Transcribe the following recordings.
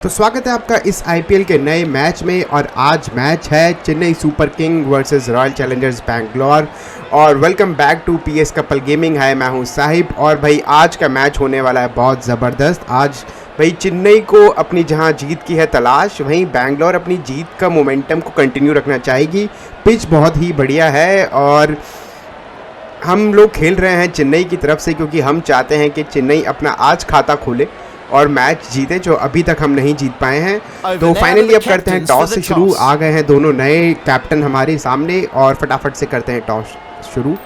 तो स्वागत है आपका इस आईपीएल के नए मैच में। और आज मैच है Chennai Super King versus Royal Challengers Bangalore. और welcome back to PS couple gaming. है मैं हूं साहिब। और भाई आज का मैच होने वाला है बहुत ज़बरदस्त। आज भाई चेन्नई को अपनी जहां जीत की है तलाश, वहीं बैंगलोर अपनी जीत का मोमेंटम को कंटिन्यू रखना चाहेगी। पिच बहुत ही बढ़िया है और हम लोग खेल रहे हैं चेन्नई की तरफ से, क्योंकि हम चाहते हैं कि चेन्नई अपना आज खाता खोले और मैच जीते, जो अभी तक हम नहीं जीत पाए हैं। तो फाइनली अब करते हैं टॉस से शुरू। आ गए हैं दोनों नए कैप्टन हमारे सामने और फटाफट से करते हैं टॉस शुरू।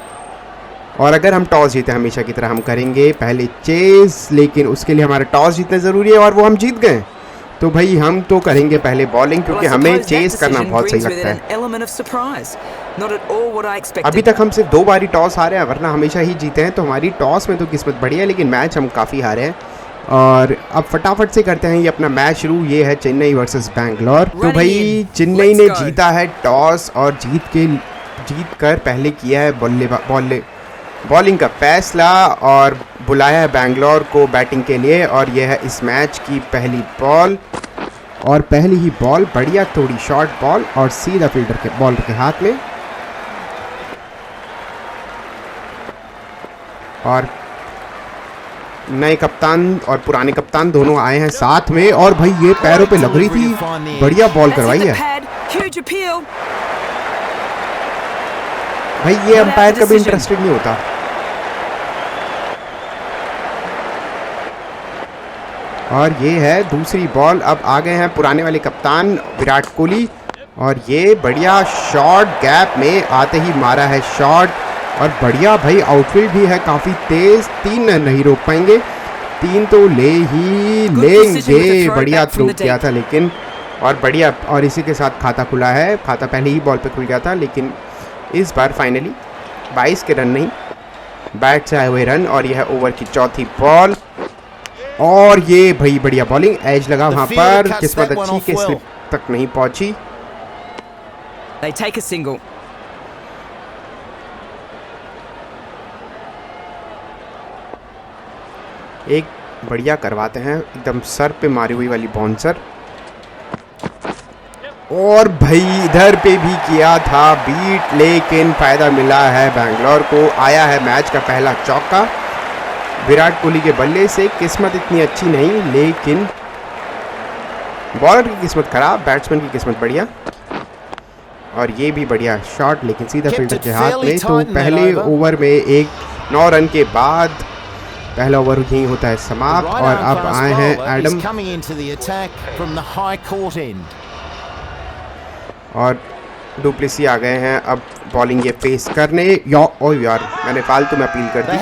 और अगर हम टॉस जीते हमेशा की तरह हम करेंगे पहले चेस, लेकिन उसके लिए हमारा टॉस जीतना ज़रूरी है और वो हम जीत गए। तो भाई हम तो करेंगे पहले बॉलिंग, क्योंकि हमें चेस करना बहुत सही लगता है। अभी तक हम सिर्फ 2 बार टॉस हारे हैं, वरना हमेशा ही जीते हैं। तो हमारी टॉस में तो किस्मत बढ़िया है, लेकिन मैच हम काफ़ी हारे हैं। और अब फटाफट से करते हैं ये अपना मैच शुरू। ये है चेन्नई वर्सेस बैंगलोर। तो भाई चेन्नई ने जीता है टॉस और जीत कर पहले किया है बॉलिंग का फैसला और बुलाया है बैंगलोर को बैटिंग के लिए। और यह है इस मैच की पहली बॉल, और पहली ही बॉल बढ़िया थोड़ी शॉर्ट बॉल और सीधा फील्डर के बॉलर के हाथ में। और नए कप्तान और पुराने कप्तान दोनों आए हैं साथ में। और भाई ये पैरों पे लग रही थी, बढ़िया बॉल करवाई है भाई। ये अंपायर कभी इंटरेस्टेड नहीं होता। और ये है दूसरी बॉल। अब आ गए हैं पुराने वाले कप्तान विराट कोहली, और ये बढ़िया शॉट गैप में आते ही मारा है शॉट। और बढ़िया भाई आउटफील्ड भी है काफ़ी तेज। 3 नहीं रोक पाएंगे, 3 तो ले ही लेंगे। बढ़िया थ्रो किया था लेकिन, और बढ़िया। और इसी के साथ खाता खुला है। खाता पहले ही बॉल पे खुल गया था, लेकिन इस बार फाइनली 22 के रन नहीं, बैट से आए हुए रन। और यह ओवर की चौथी बॉल, और ये भाई बढ़िया बॉलिंग, एज लगा वहां पर। किस्मत अच्छी कि स्लिप तक नहीं पहुंची। एक बढ़िया करवाते हैं, एकदम सर पे मारी हुई वाली बाउंसर। और भाई इधर पे भी किया था बीट, लेकिन फायदा मिला है बैंगलोर को। आया है मैच का पहला चौका विराट कोहली के बल्ले से। किस्मत इतनी अच्छी नहीं, लेकिन बॉलर की किस्मत खराब, बैट्समैन की किस्मत बढ़िया। और ये भी बढ़िया शॉट, लेकिन सीधा फील्डर के हाथ में। तो पहले ओवर में 9 रन के बाद पहला ओवर यही होता है समाप्त। और अब आए हैं एडम, और डुप्लेसी आ गए हैं अब बॉलिंग ये फेस करने। यार मैंने फालतू में अपील कर दी,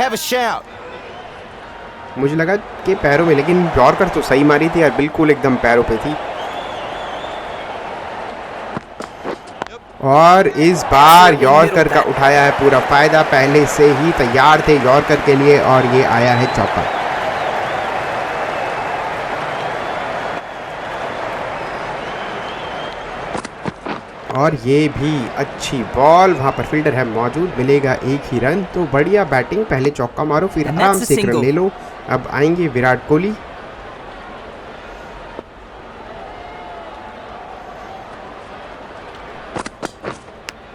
मुझे लगा कि पैरों में, लेकिन यॉर्कर तो सही मारी थी यार, बिल्कुल एकदम पैरों पे थी। और इस बार यॉर्कर का उठाया है पूरा फायदा, पहले से ही तैयार थे यॉर्कर के लिए। और ये आया है चौका। और ये भी अच्छी बॉल, वहां पर फील्डर है मौजूद, मिलेगा 1 ही रन। तो बढ़िया बैटिंग, पहले चौका मारो फिर आराम से 1 रन ले लो। अब आएंगे विराट कोहली।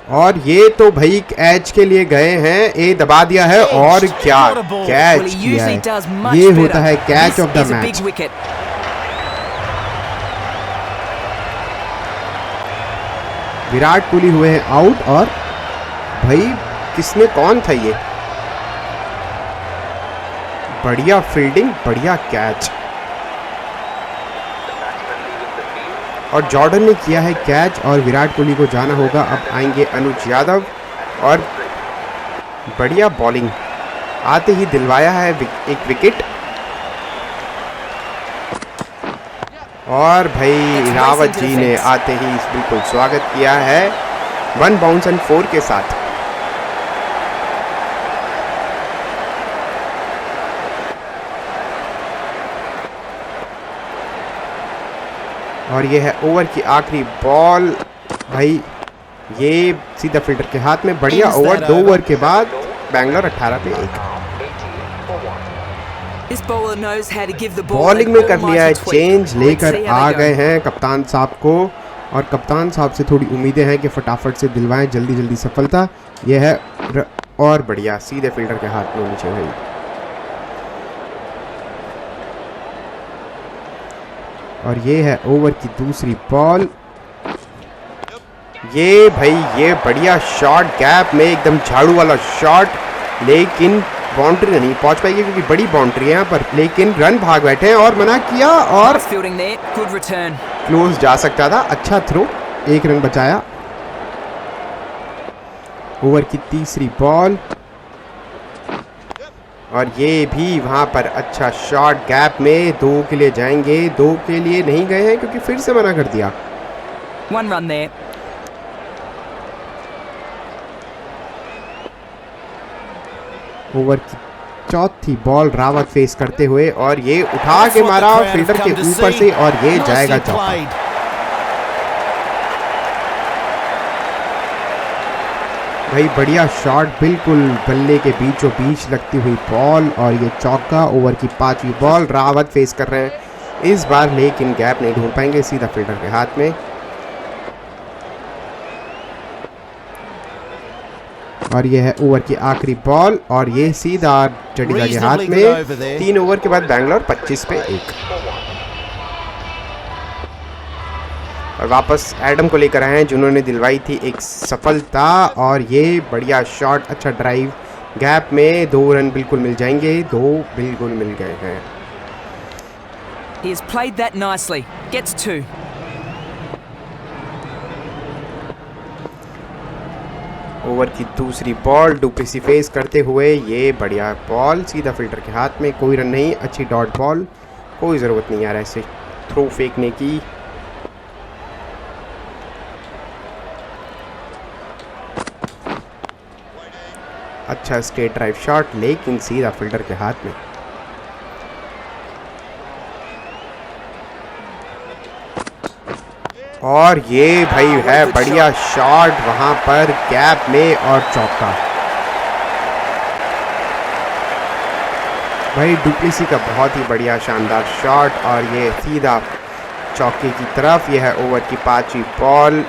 और ये तो भाई कैच के लिए गए हैं, ए दबा दिया है। और क्या कैच किया है, ये होता है catch of the match. Virat Kohli हुए हैं आउट। और भाई कौन था ये, बढ़िया फील्डिंग, बढ़िया कैच। और जॉर्डन ने किया है कैच, और विराट कोहली को जाना होगा। अब आएंगे अनुज यादव, और बढ़िया बॉलिंग आते ही दिलवाया है एक विकेट। और भाई रावत जी ने आते ही बिल्कुल स्वागत किया है 1 बाउंस एंड 4 के साथ। और ये है ओवर की आखिरी बॉल, भाई ये सीधा फील्डर के हाथ में। बढ़िया ओवर, 2 ओवर के बाद बैंगलोर 18 पे 1। बॉलिंग में कर लिया है चेंज, लेकर आ गए हैं कप्तान साहब को, और कप्तान साहब से थोड़ी उम्मीदें हैं कि फटाफट से दिलवाएं जल्दी जल्दी सफलता। यह है और बढ़िया, सीधे फील्डर के हाथ में होनी चाहिए भाई। और ये है ओवर की दूसरी बॉल। ये भाई ये बढ़िया शॉट, गैप में एकदम झाड़ू वाला शॉट, लेकिन बाउंड्री नहीं पहुंच पाएगी क्योंकि बड़ी बाउंड्री है यहाँ पर, लेकिन रन भाग बैठे हैं और मना किया और क्लोज जा सकता था। अच्छा थ्रो, एक रन बचाया। ओवर की तीसरी बॉल और ये भी वहां पर अच्छा शॉट, गैप में 2 के लिए जाएंगे, 2 के लिए नहीं गए हैं क्योंकि फिर से मना कर दिया। 1 run there. ओवर की चौथी बॉल रावत फेस करते हुए, और ये उठा के मारा फील्डर के ऊपर से, और ये जाएगा चौका। भाई बढ़िया शॉट, बिल्कुल बल्ले के बीचों बीच लगती हुई बॉल, और ये चौका। ओवर की 5वीं बॉल रावत फेस कर रहे हैं इस बार, लेकिन गैप नहीं ढूंढ पाएंगे, सीधा फील्डर के हाथ में। और ये है ओवर की आखिरी बॉल, और ये सीधा जडेजा के हाथ में। 3 ओवर के बाद बैंगलोर 25 पे 1। और वापस एडम को लेकर आए हैं जिन्होंने दिलवाई थी एक सफलता, और ये बढ़िया शॉट, अच्छा ड्राइव, गैप में 2 रन बिल्कुल मिल जाएंगे, 2 बिल्कुल मिल गए हैं। He has played that nicely. Gets 2. Over की दूसरी बॉल डुप्लेसी फेस करते हुए, ये बढ़िया बॉल सीधा फील्डर के हाथ में, कोई रन नहीं, अच्छी डॉट बॉल, कोई ज़रूरत नहीं यार ऐसे थ्रो फेंकने की। अच्छा स्ट्रेट ड्राइव शॉट, लेकिन सीधा फील्डर के हाथ में। और ये भाई है बढ़िया शॉट वहां पर गैप में, और चौका। भाई डुप्लेसी का बहुत ही बढ़िया शानदार शॉट, और ये सीधा चौके की तरफ। यह है ओवर की 5वीं बॉल,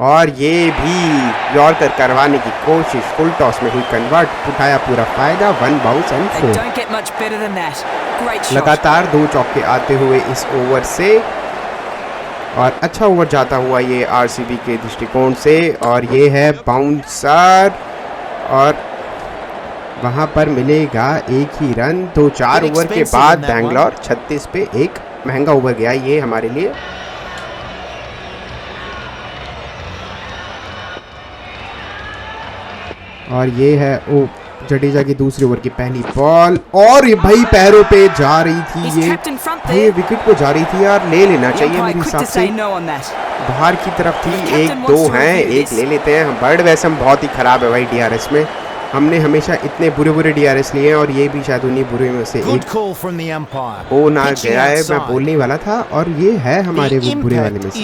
और ये भी यॉर्कर करवाने की कोशिश, फुल टॉस में हुई कन्वर्ट, उठाया पूरा फायदा, 1 बाउंस एंड 4। लगातार 2 चौके आते हुए इस ओवर से, और अच्छा ओवर जाता हुआ ये आरसीबी के दृष्टिकोण से। और ये है बाउंसर, और वहां पर मिलेगा 1 ही रन। तो 4 ओवर के बाद बैंगलोर 36 पे 1, महंगा ओवर गया ये हमारे लिए। और ये है ओ जडेजा की दूसरी ओवर की पहली बॉल, और ये भाई पैरों पे जा रही थी, ये विकेट को जा रही थी यार, ले लेना चाहिए मेरे हिसाब से, बाहर की तरफ थी। 1-2 हैं, 1 ले लेते हैं। बर्ड वैसे हम बहुत ही खराब है भाई डीआरएस में, हमने हमेशा इतने बुरे बुरे डीआरएस लिए हैं, और ये भी शायद उन्हीं बुरे में से एक हो ना गया है, मैं बोलने वाला था, और ये है हमारे वो बुरे वाले में से।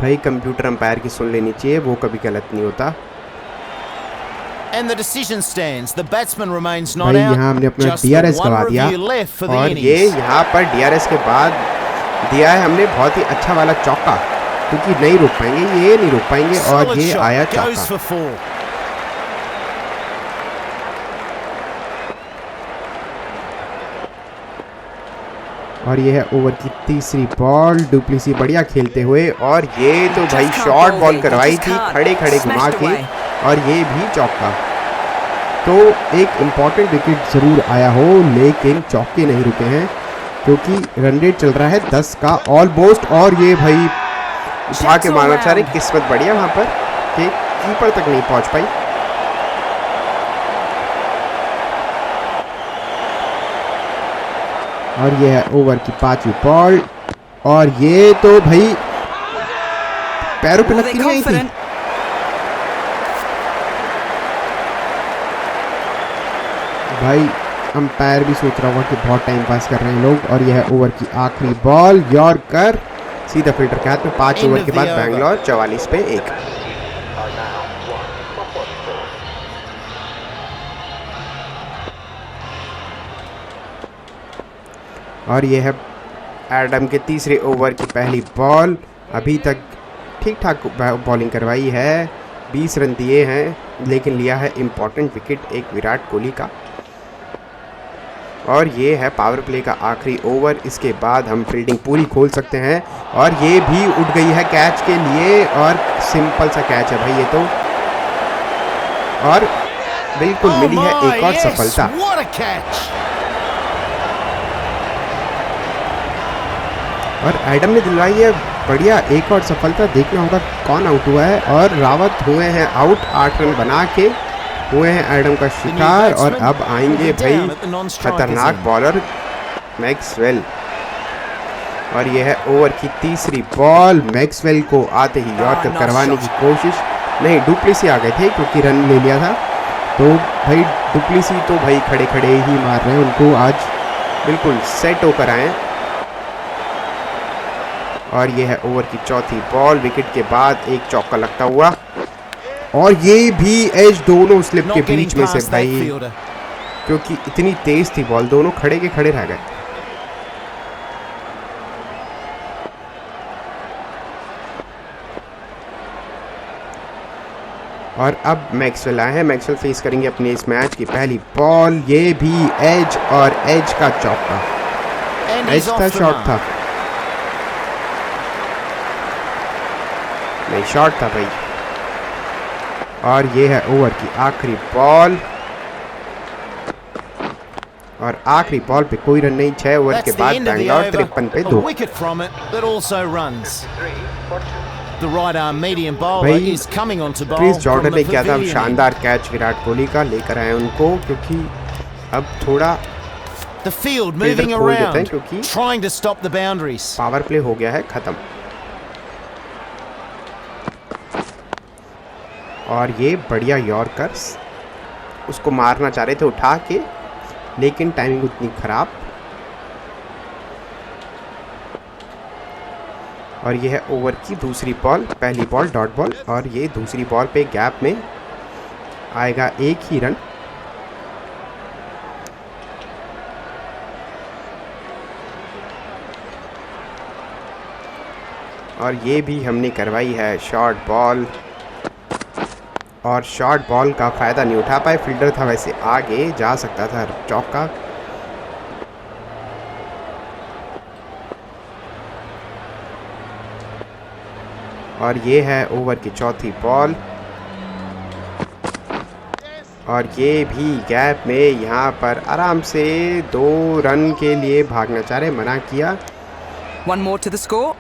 भाई कंप्यूटर अंपायर की सुन लेनी चाहिए, वो कभी गलत नहीं होता। भाई यहाँ हमने अपना डीआरएस गवा दिया, और ये यहाँ पर डीआरएस के बाद दिया है हमने बहुत ही अच्छा वाला चौका, क्योंकि नहीं रोक पाएंगे, ये नहीं रोक पाएंगे, और ये आया चौका। और ये है ओवर की तीसरी बॉल, डुप्लेसी बढ़िया खेलते हुए, और ये तो भाई शॉर्ट बॉल करवाई थी खड़े खड़े घुमा के, और ये भी चौका। तो एक इम्पॉर्टेंट विकेट ज़रूर आया हो, लेकिन चौके नहीं रुके हैं, क्योंकि रन रेट चल रहा है 10 का ऑलमोस्ट। और ये भाई उठा के मारना चाह रहे, किस्मत बढ़िया वहाँ पर कि कीपर तक नहीं पहुँच पाई। और ये है ओवर की 5वीं बॉल, और ये तो भाई पैरों पे लगती नहीं थी। भाई अंपायर भी सोच रहा होगा कि बहुत टाइम पास कर रहे हैं लोग। और यह है ओवर की आखिरी बॉल, यॉर्कर सीधा फील्डर के हाथ में। 5 ओवर के बाद बैंगलोर 44 पे 1। और ये है एडम के तीसरे ओवर की पहली बॉल। अभी तक ठीक ठाक बॉलिंग करवाई है, 20 रन दिए हैं, लेकिन लिया है इम्पॉर्टेंट विकेट एक विराट कोहली का। और ये है पावर प्ले का आखिरी ओवर। इसके बाद हम फील्डिंग पूरी खोल सकते हैं। और ये भी उठ गई है कैच के लिए, और सिंपल सा कैच है भाई ये तो, और बिल्कुल मिली है एक और सफलता। और एडम ने दिलवाई है बढ़िया एक और सफलता। देखना होगा कौन आउट हुआ है, और रावत हुए हैं आउट। 8 रन बना के हुए हैं एडम का शिकार। और अब आएंगे भाई खतरनाक बॉलर मैक्सवेल। और यह है ओवर की तीसरी बॉल। मैक्सवेल को आते ही यॉर्कर करवाने की कोशिश, नहीं डुप्लेसी आ गए थे क्योंकि रन ले लिया था। तो भाई डुप्लेसी तो भाई खड़े खड़े ही मार रहे हैं, उनको आज बिल्कुल सेट होकर आए। और ये है ओवर की चौथी बॉल। विकेट के बाद एक चौका लगता हुआ, और ये भी एज दोनों स्लिप के बीच में से भाई, क्योंकि इतनी तेज थी बॉल, दोनों खड़े के खड़े रह गए। और अब मैक्सवेल आए हैं। मैक्सवेल फेस करेंगे अपने इस मैच की पहली बॉल। ये भी एज, और एज का चौका, एज था शॉट था, नहीं शॉट था भाई। और ये है ओवर की आखिरी बॉल, और आखिरी बॉल पे कोई रन नहीं। 6 ओवर के बाद बैंगलोर 53 पे 2। भाई क्रिस जॉर्डन ने किया था शानदार कैच विराट कोहली का, लेकर आए उनको, क्योंकि अब थोड़ा फील्डर खोल देते हैं क्योंकि पावर प्ले हो गया है खत्म। और ये बढ़िया यॉर्कर्स उसको मारना चाह रहे थे उठा के, लेकिन टाइमिंग उतनी खराब। और ये है ओवर की दूसरी बॉल। पहली बॉल डॉट बॉल, और ये दूसरी बॉल पे गैप में आएगा एक ही रन। और ये भी हमने करवाई है शॉर्ट बॉल, और शॉर्ट बॉल का फ़ायदा नहीं उठा पाए। फील्डर था, वैसे आगे जा सकता था चौका। और ये है ओवर की चौथी बॉल, और ये भी गैप में यहाँ पर आराम से 2 रन के लिए भागना चाह रहे, मना किया। 1 more to the score.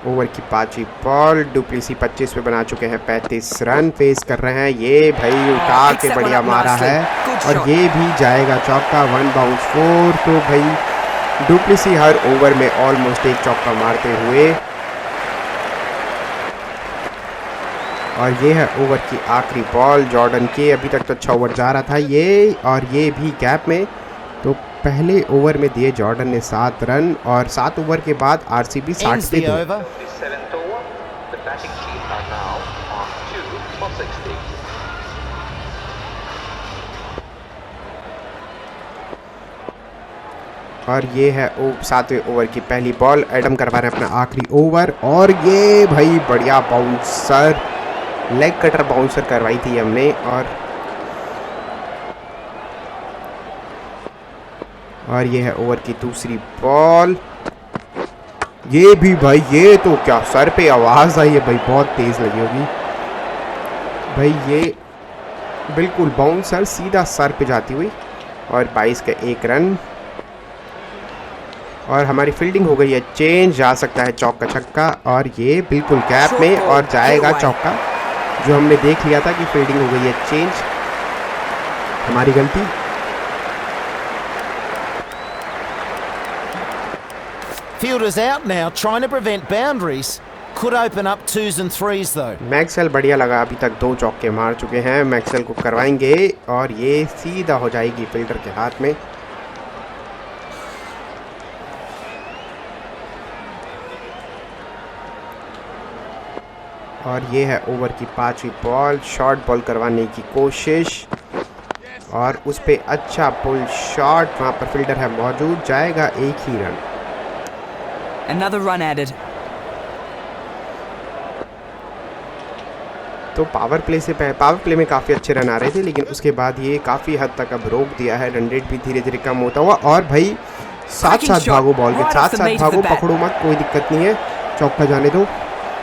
Over की 5वीं बॉल। डुप्लेसी 25 पे बना चुके हैं 35 रन फेस कर रहे हैं। ये भाई उठा के बढ़िया मारा है, और ये भी जाएगा चौका। 1 बाउंस 4। तो भाई डुप्लेसी हर ओवर में ऑलमोस्ट एक चौका मारते हुए। और ये है ओवर की आखिरी बॉल जॉर्डन के। अभी तक तो अच्छा ओवर जा रहा था ये, और ये भी गैप में। तो पहले ओवर में दिए जॉर्डन ने 7 रन, और 7 ओवर के बाद आरसीबी 60 पे थी। और ये है 7वें ओवर की पहली बॉल। एडम करवा रहे हैं अपना आखिरी ओवर, और ये भाई बढ़िया बाउंसर, लेग कटर बाउंसर करवाई थी हमने। और ये है ओवर की दूसरी बॉल। ये भी भाई, ये तो क्या सर पे आवाज़ आई है भाई, बहुत तेज़ लगी होगी भाई। ये बिल्कुल बाउंसर सीधा सर पे जाती हुई, और 22 का 1 रन। और हमारी फील्डिंग हो गई है चेंज, जा सकता है चौका छक्का, और ये बिल्कुल गैप में, और जाएगा चौका। जो हमने देख लिया था कि फील्डिंग हो गई है चेंज, हमारी गलती। Fielders out now, trying to prevent boundaries. Could open up 2s and 3s though. Maxwell बढ़िया लगा, अभी तक 2 चौके मार चुके हैं। मैक्सवेल को करवाएंगे, और ये सीधा हो जाएगी फील्डर के हाथ में। और ये है ओवर की 5वीं बॉल। शॉर्ट बॉल करवाने की कोशिश, और उस पे अच्छा पुल शॉट, वहाँ पर फील्डर है मौजूद, जाएगा एक ही रन। Another run added. तो पावर प्ले में काफ़ी अच्छे रन आ रहे थे, लेकिन उसके बाद ये काफ़ी हद तक अब रोक दिया है। रन रेट भी धीरे धीरे कम होता हुआ। और भाई साथ साथ भागो, बॉल के साथ साथ भागो, पकड़ो मत, कोई दिक्कत नहीं है, चौका जाने दो।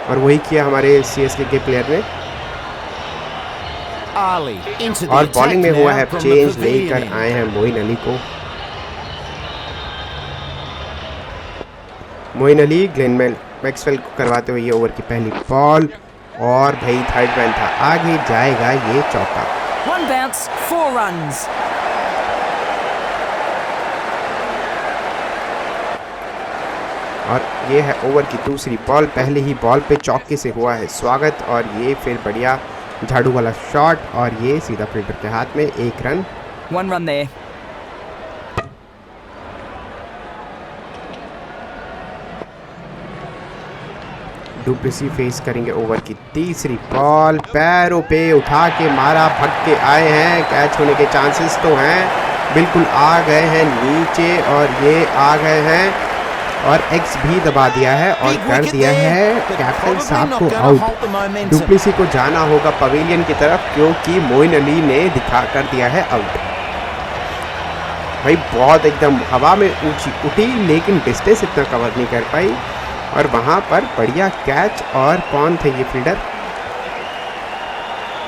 और वही किया हमारे सीएसके के प्लेयर ने। और बॉलिंग में हुआ है चेंज, लेकर आए हैं मोइन अली को। मोइन अली ग्लेन मैक्सवेल को करवाते हुए ये ओवर की पहली बॉल। और भाई थर्ड मैन था, आगे जाएगा ये चौका। One bounce, 4 runs. और ये है ओवर की दूसरी बॉल। पहले ही बॉल पे चौके से हुआ है स्वागत, और ये फिर बढ़िया झाड़ू वाला शॉट, और ये सीधा फील्डर के हाथ में, 1 run. 1 run there. Du Plessis face करेंगे ओवर की तीसरी बॉल। पैरों पे उठा के मारा, भग के आए हैं, कैच होने के चांसेस तो हैं, बिल्कुल आ गए हैं नीचे, और ये आ गए हैं, और एक्स भी दबा दिया है और कर दिया है कैप्टन साहब को आउट। डुप्लेसी को जाना होगा पवेलियन की तरफ, क्योंकि मोइन अली ने दिखा कर दिया है आउट। भाई बहुत एकदम हवा में ऊंची उठी, लेकिन डिस्टेंस इतना कवर नहीं कर पाई, और वहाँ पर बढ़िया कैच। और कौन थे ये फील्डर,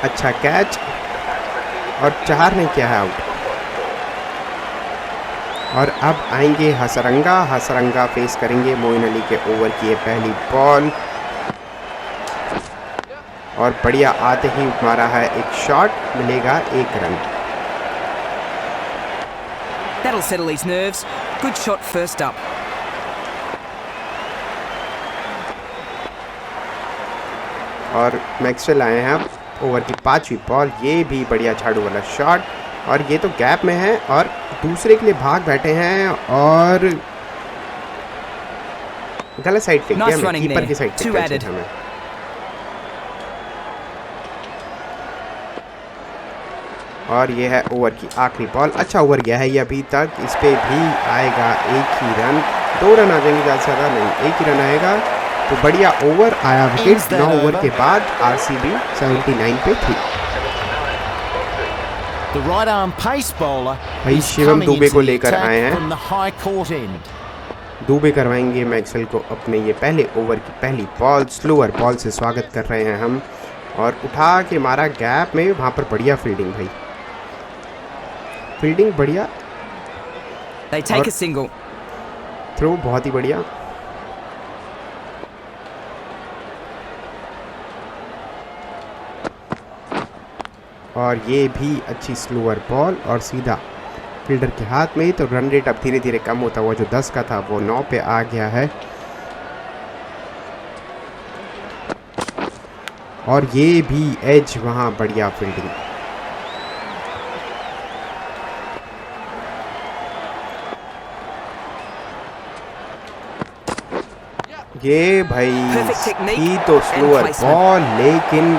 अच्छा कैच, और 4 ने किया है आउट। और अब आएंगे हसरंगा फेस करेंगे मोइन अली के ओवर की ये पहली बॉल, और बढ़िया आते ही मारा है एक शॉट, मिलेगा 1 run. That'll settle his nerves. Good shot first up. और मैक्सवेल आए हैं अब ओवर की 5वीं बॉल। ये भी बढ़िया झाड़ू वाला शॉट, और ये तो गैप में है और दूसरे के लिए भाग बैठे हैं, और गलत साइड फेंक दिया, हमें कीपर की साइड फेंक दिया हमें। और ये है ओवर की आखिरी बॉल। अच्छा ओवर गया है ये अभी तक, इस पे भी आएगा 1 ही रन। 2 रन आ जाएंगे, ज़्यादा से ज़्यादा नहीं, 1 ही रन आएगा। तो बढ़िया ओवर आया, विकेट 9 ओवर के बाद आरसीबी 79 पे थी। भाई शिवम दुबे को लेकर आए हैं, दुबे करवाएंगे मैक्सवेल को अपने ये पहले ओवर की पहली बॉल। स्लोअर बॉल से स्वागत कर रहे हैं हम, और उठा के मारा गैप में, वहाँ पर बढ़िया फील्डिंग, भाई फील्डिंग बढ़िया, They take a single. Throw बहुत ही बढ़िया। और ये भी अच्छी स्लोअर बॉल, और सीधा फील्डर के हाथ में ही। तो रन रेट अब धीरे धीरे कम होता हुआ, जो 10 का था वो 9 पे आ गया है। और ये भी एज, वहाँ बढ़िया फील्डिंग। ये भाई की तो स्लोअर बॉल, लेकिन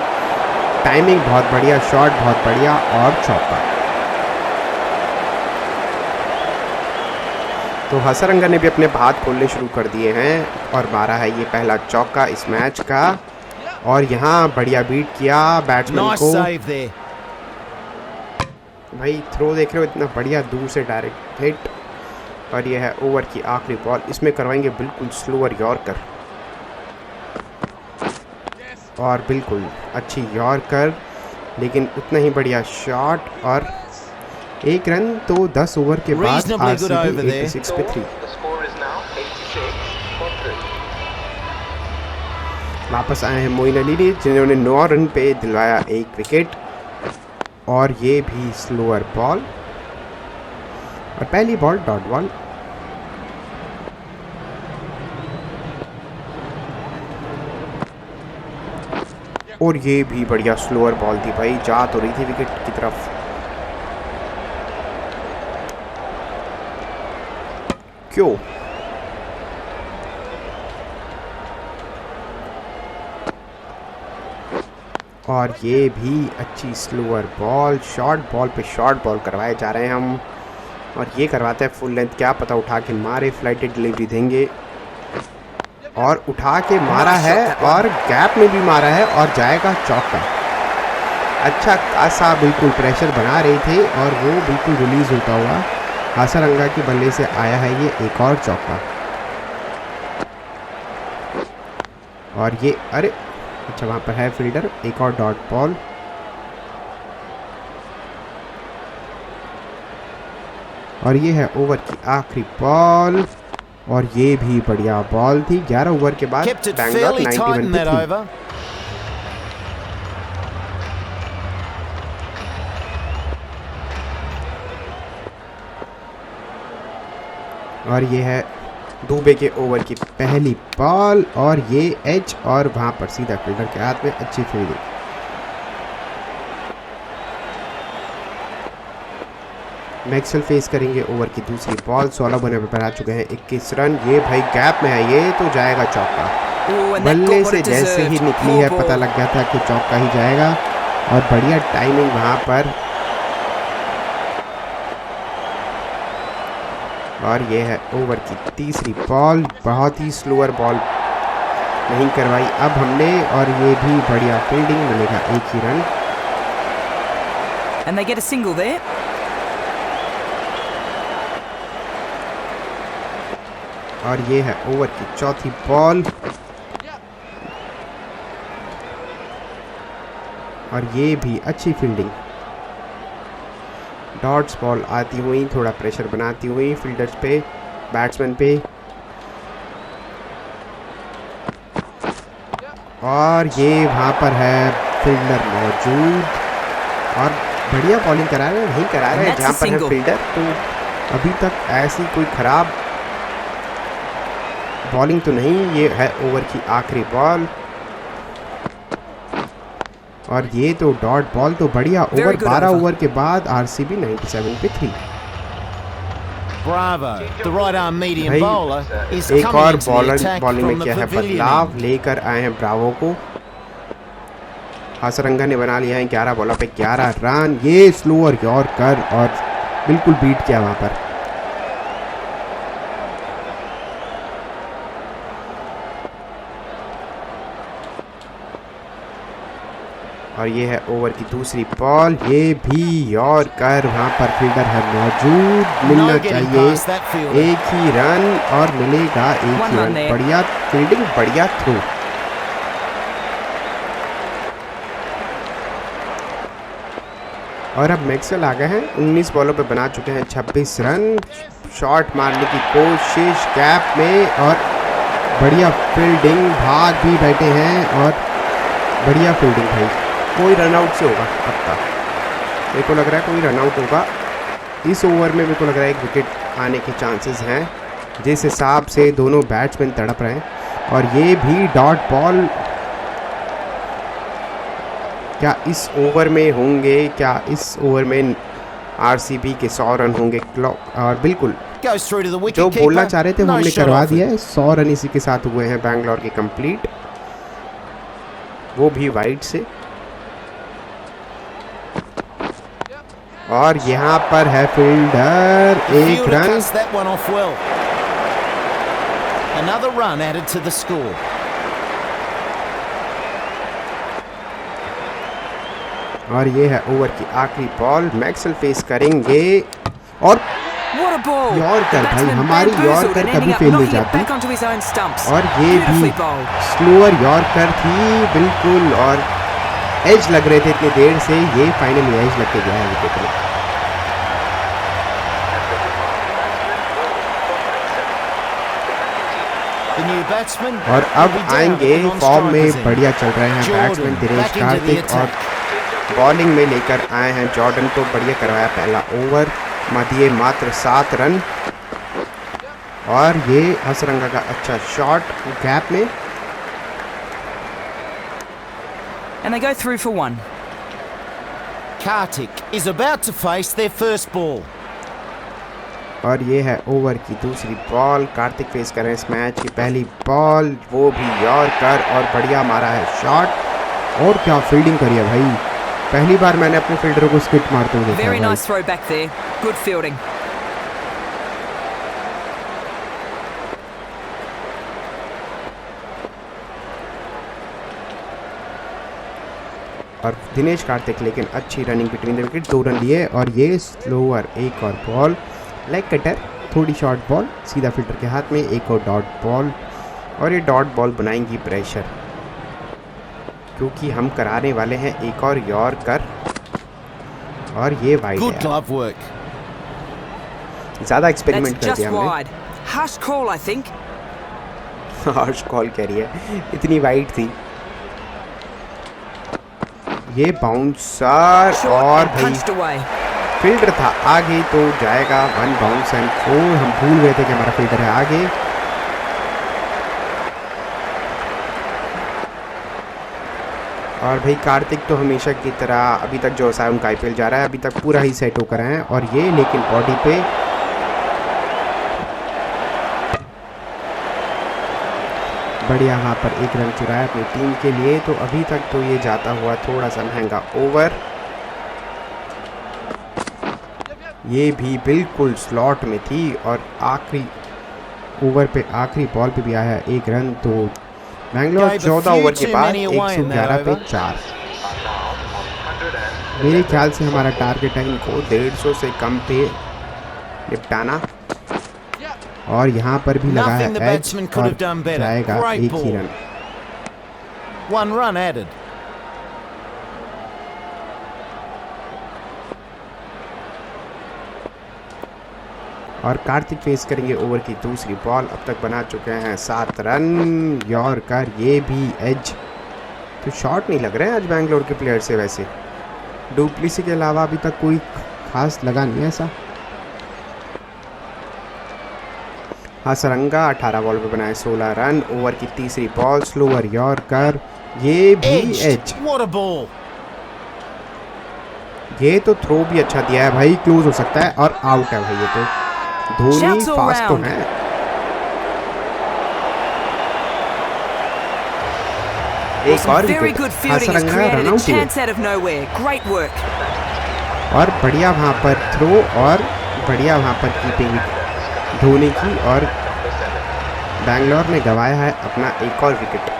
टाइमिंग बहुत बढ़िया, शॉट बहुत बढ़िया, और चौका। तो हसरंगा ने भी अपने हाथ खोलने शुरू कर दिए हैं, और मारा है ये पहला चौका इस मैच का। और यहाँ बढ़िया बीट किया बैट्समैन को। भाई थ्रो देख रहे हो, इतना बढ़िया दूर से डायरेक्ट हिट। और ये है ओवर की आखिरी बॉल, इसमें करवाएंगे बिल्कुल स्लोअर यॉर्कर, और बिल्कुल अच्छी यॉर्कर, लेकिन उतना ही बढ़िया शॉट, और 1 रन। तो 10 ओवर के बाद आरसीबी 86 पे 3। वापस आए हैं मोइन अली ने, जिन्होंने 9 रन पे दिलवाया 1 विकेट। और ये भी स्लोअर बॉल, और पहली बॉल डॉट बॉल। और ये भी बढ़िया स्लोअर बॉल थी, भाई जा तो रही थी विकेट की तरफ। क्यों और ये भी अच्छी स्लोअर बॉल, शॉर्ट बॉल पे शॉर्ट बॉल करवाए जा रहे हैं हम, और ये करवाते हैं फुल लेंथ, क्या पता उठा के मारे, फ्लाइटेड डिलीवरी देंगे, और उठा के मारा है और गैप में भी मारा है और जाएगा चौका। अच्छा खासा बिल्कुल प्रेशर बना रहे थे और वो बिल्कुल रिलीज होता हुआ हासरंगा के बल्ले से आया है ये एक और चौका। और ये अरे अच्छा वहाँ पर है फील्डर, एक और डॉट बॉल, और ये है ओवर की आखिरी बॉल, और ये भी बढ़िया बॉल थी। 11 ओवर के बाद बैंगलोर 91 पे थी। और ये है दुबे के ओवर की पहली बॉल, और ये एज, और वहां पर सीधा फील्डर के हाथ में, अच्छी फील्डिंग। मैक्सवेल फेस करेंगे ओवर की दूसरी बॉल, 16 बने पर आ चुके हैं 21 रन। ये भाई गैप में है, ये तो जाएगा चौका। बल्ले से जैसे ही निकली है पता लग गया था कि चौका ही जाएगा, और बढ़िया टाइमिंग वहां पर। और ये है ओवर की तीसरी बॉल, बहुत ही स्लोअर बॉल नहीं करवाई अब हमने, और ये भी बढ़िया फील्डिंग, मिलेगा एक ही run. And they get a single there. और ये है ओवर की चौथी बॉल, और ये भी अच्छी फील्डिंग। डॉट्स बॉल आती हुई, थोड़ा प्रेशर बनाती हुई फील्डर्स पे, बैट्समैन पे, और ये वहाँ पर है फील्डर मौजूद, और बढ़िया बॉलिंग करा रहे हैं, नहीं करा रहे हैं जहाँ पर है फील्डर। तो अभी तक ऐसी कोई ख़राब बॉलिंग तो नहीं। ये है ओवर की आखिरी बॉल, और ये तो डॉट बॉल तो बढ़िया ओवर। 12 ओवर के बाद आरसीबी 97 पे थी। एक और बॉलर बॉलिंग में किया है बदलाव, लेकर आए हैं ब्रावो को। हासरंगा ने बना लिया है 11 बॉलों पे 11 रन। ये स्लोअर यॉर्कर, और बिल्कुल बीट किया वहां पर। और ये है ओवर की दूसरी बॉल, ये भी यॉर्कर, वहां पर फील्डर है मौजूद, मिलना चाहिए एक ही रन, और मिलेगा एक ही रन। बढ़िया फील्डिंग, बढ़िया थ्रो। और अब मैक्सवेल आ गए हैं, 19 बॉलों पे बना चुके हैं 26 रन। शॉट मारने की कोशिश गैप में, और बढ़िया फील्डिंग, भाग भी बैठे हैं, और बढ़िया फील्डिंग भाई। कोई रनआउट से होगा पक्का, मेरे को लग रहा है कोई रनआउट होगा इस ओवर में। मेरे को लग रहा है एक विकेट आने के चांसेस हैं, जिस हिसाब से दोनों बैट्समैन तड़प रहे हैं। और ये भी डॉट बॉल, क्या इस ओवर में होंगे, क्या इस ओवर में आरसीबी के 100 रन होंगे? और बिल्कुल जो बोलना चाह रहे थे वो हमने करवा दिया है। 100 रन इसी के साथ हुए हैं बैंगलोर के कंप्लीट, वो भी वाइड से। और यहाँ पर है फील्डर, एक रन। और ये है ओवर की आखिरी बॉल, मैक्सवेल फेस करेंगे, और यॉर्कर भाई, हमारी यॉर्कर कभी फेल नहीं जाती। और ये भी स्लोअर यॉर्कर थी बिल्कुल, और एज लग रहे थे इतनी देर से, ये फाइनली एज लग के गया है विकेट में। और अब आएंगे, फॉर्म में बढ़िया चल रहे हैं बैट्समैन दिनेश कार्तिक, और बॉलिंग में लेकर आए हैं जॉर्डन को। बढ़िया करवाया पहला ओवर, दिए मात्र 7 रन। और ये हासरंगा का अच्छा शॉट गैप में, And they go through for one. Kartik is about to face their first ball. और ये है ओवर की दूसरी बॉल, कार्तिक फेस कर रहे हैं इस मैच की पहली बॉल, वो भी यॉर्कर, और बढ़िया मारा है शॉट। और क्या फील्डिंग करी है भाई, पहली बार मैंने अपने फील्डर को स्किट मारते हुए देखा Very है भाई। nice throw back there. Good fielding. और दिनेश कार्तिक लेकिन अच्छी running between the wicket, 2 run लिए। और ये स्लोअर एक और बॉल, लेग कटर, थोड़ी शॉर्ट बॉल सीधा फील्डर के हाथ में, एक और डॉट बॉल। और ये डॉट बॉल बनाएंगी प्रेशर, क्योंकि हम कराने वाले हैं एक और यॉर्कर। और ये वाइड Good है, glove work. ज़्यादा That's एक्सपेरिमेंट कर just दिया हमने। wide. Harsh call, I think. Harsh call कह रही है, इतनी वाइड थी। ये बाउंसर Short और and भाई punched away. फील्डर था आगे तो जाएगा 1 बाउंस एंड 4। हम भूल गए थे कि हमारा फील्डर है आगे। और भाई कार्तिक तो हमेशा की तरह अभी तक जो है उनका आईपीएल जा रहा है, अभी तक पूरा ही सेट होकर आए हैं। और ये लेकिन बॉडी पे बढ़िया वहाँ पर 1 रन चुराया अपनी टीम के लिए। तो अभी तक तो ये जाता हुआ थोड़ा सा महंगा ओवर। ये भी बिल्कुल स्लॉट में थी और आखिरी ओवर पे, आखिरी बॉल पे भी आया 1 रन। तो बैंगलोर 14 ओवर के बाद 111 पे 4। मेरे ख्याल से हमारा टारगेट है इनको 150 से कम पे निपटाना। और यहाँ पर भी लगा है Nothing the edge batsman could और have done better. जाएगा Great 1 ही ball. रन। 1 run added. और कार्तिक फेस करेंगे ओवर की दूसरी बॉल। अब तक बना चुके हैं 7 रन। यॉर्कर, ये भी एज। तो शॉट नहीं लग रहे हैं आज बैंगलोर के प्लेयर से। वैसे डुप्लेसी के अलावा अभी तक कोई खास लगा नहीं है ऐसा। हसरंगा 18 बॉल पे बनाए 16 रन। ओवर की तीसरी बॉल, स्लोअर यॉर्कर, ये भी एज। What a ball. ये तो थ्रो भी अच्छा दिया है भाई, क्लोज हो सकता है और आउट है भाई। ये तो धोनी Shouts all फास्ट तो round. है। एक Some और very wicket, good fielding has Hasaranga created run a out हुए। chance out of nowhere. Great work. और बढ़िया वहाँ पर थ्रो और बढ़िया वहाँ पर कीपिंग धोनी की। और बैंगलोर ने गंवाया है अपना एक और विकेट।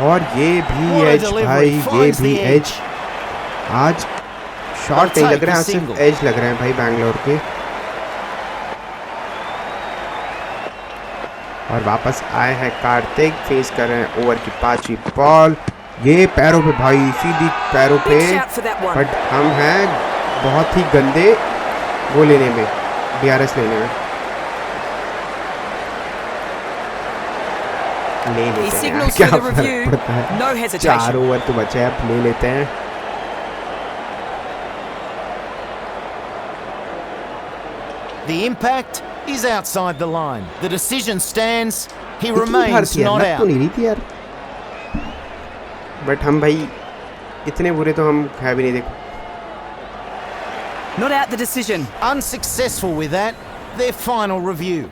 और ये भी What a एज delivery. भाई, ये Finds भी the एज। edge. आज शॉट नहीं लग रहे हैं, आज Take a सिर्फ single. एज लग रहे हैं भाई बैंगलोर के। और वापस आए हैं कार्तिक, फेस कर रहे हैं ओवर की 5वीं बॉल। ये पैरों पे भाई, सीधी पैरों पे। Big shout for that one. But हम हैं बहुत ही गंदे वो लेने में, DRS लेने में। ले He लेते हैं यार, signals क्या through the फर्क review. पड़ता है। No 4 hesitation. ओवर तो बचे हैं, अब ले लेते हैं। The impact is outside the line. The decision stands. He इतनी remains भारतीय not लग तो out. नहीं रही थी यार, बट हम भाई इतने बुरे तो हम है भी नहीं। देखो Not out the decision. Unsuccessful with that. Their final review.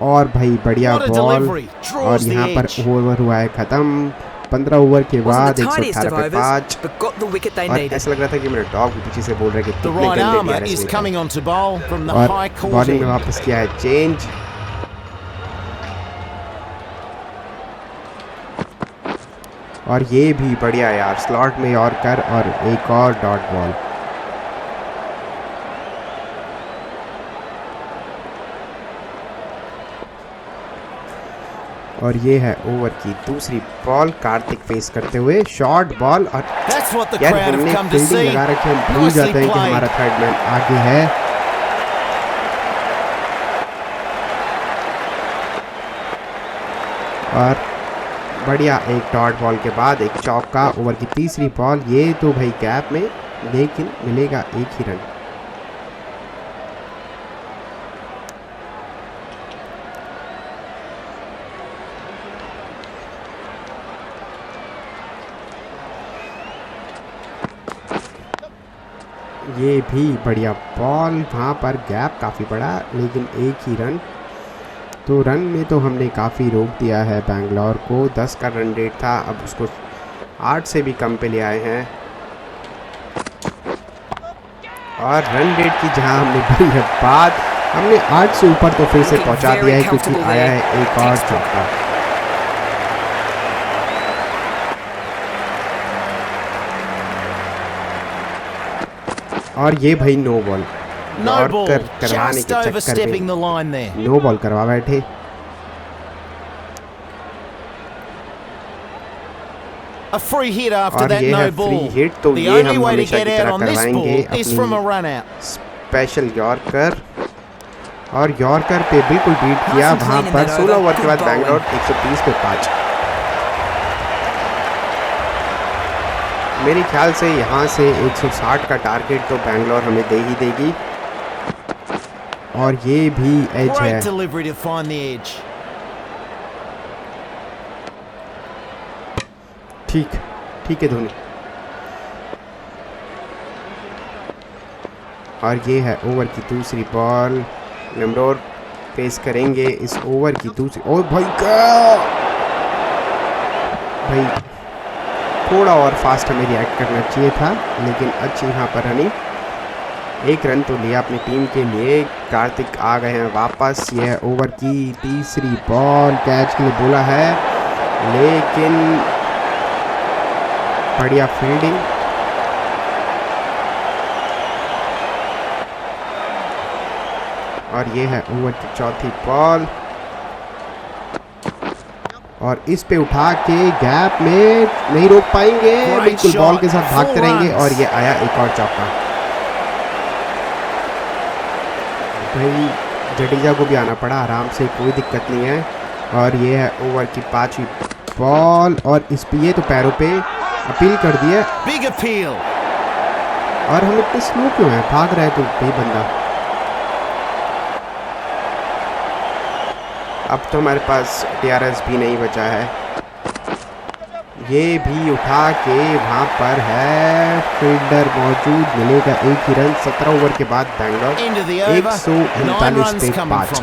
और भाई बढ़िया What a ball. delivery. Draws और the यहाँ पर edge. ओवर हुआ है खत्म। 15 ओवर के Wasn't बाद the tidiest of 118 पे overs, 5। but got the wicket they और needed. ऐसा लग रहा था कि मेरा डॉग भी पीछे से बोल रहा है कि The कितने right गंदे armour DRS is लेते हैं। coming onto bowl from the और high court बॉलिंग में end. वापस किया है चेंज। और ये भी बढ़िया यार, स्लॉट में यॉर्कर और एक और डॉट बॉल। और ये है ओवर की दूसरी बॉल, कार्तिक फेस करते हुए शॉर्ट बॉल। और That's what the यार crowd have हमने come to फील्डिंग see. लगा रखी है, हम भूल Nicely जाते हैं कि played. हमारा थर्ड मैन आगे है। और बढ़िया एक डॉट बॉल के बाद एक चौका। ओवर की तीसरी बॉल, ये तो भाई गैप में, लेकिन मिलेगा 1 ही रन। ये भी बढ़िया बॉल, वहाँ पर गैप काफ़ी बड़ा लेकिन एक ही रन। तो रन में तो हमने काफ़ी रोक दिया है बैंगलोर को। 10 का रन रेट था, अब उसको 8 से भी कम पे ले आए हैं। और रन रेट की जहाँ हमने बड़ी है बात, हमने 8 से ऊपर तो फिर से पहुँचा दिया है क्योंकि आया है एक और चौका। और ये भाई नो बॉल, यॉर्कर करवाने के चक्कर में नो बॉल करवा बैठे। A free hit after और that ये no है ball. फ्री हिट, तो The ये only हम way to हमेशा get की out तरह on this करवाएंगे ball is from a अपनी run out. Special yorker. और यॉर्कर पे बिल्कुल बीट किया वहाँ पर। 16 ओवर के बाद बैंगलोर 130 पे 5। मेरे ख्याल से यहाँ से 160 का टारगेट तो बैंगलोर हमें दे ही देगी। और ये भी एज है। Great delivery to find the edge. ठीक है धोनी। और ये है ओवर की दूसरी बॉल। नमरोर फेस करेंगे इस ओवर की दूसरी। ओ भाई भाई थोड़ा और फास्ट हमें रिएक्ट करना चाहिए था, लेकिन अच्छी यहाँ पर रनिंग। एक रन तो लिया अपनी टीम के लिए। कार्तिक आ गए हैं वापस। यह ओवर की तीसरी बॉल, कैच के लिए बोला है लेकिन बढ़िया फील्डिंग। और ये है ओवर की चौथी बॉल और इस पे उठा के गैप में नहीं रोक पाएंगे, बिल्कुल बॉल के साथ भागते रहेंगे। और ये आया एक और चौका। भाई जडेजा को भी आना पड़ा आराम से, कोई दिक्कत नहीं है। और ये है ओवर की 5वीं बॉल और इस पे ये तो पैरों पे अपील कर दिया। Big appeal. और हम इतने स्लो क्यों हैं, भाग रहा है तो भाई बंदा। अब तो हमारे पास DRS भी नहीं बचा है। ये भी उठा के वहाँ पर है, फील्डर मौजूद, मिलेगा एक ही रन। 17 ओवर के बाद बैंगलोर 139 पे 5।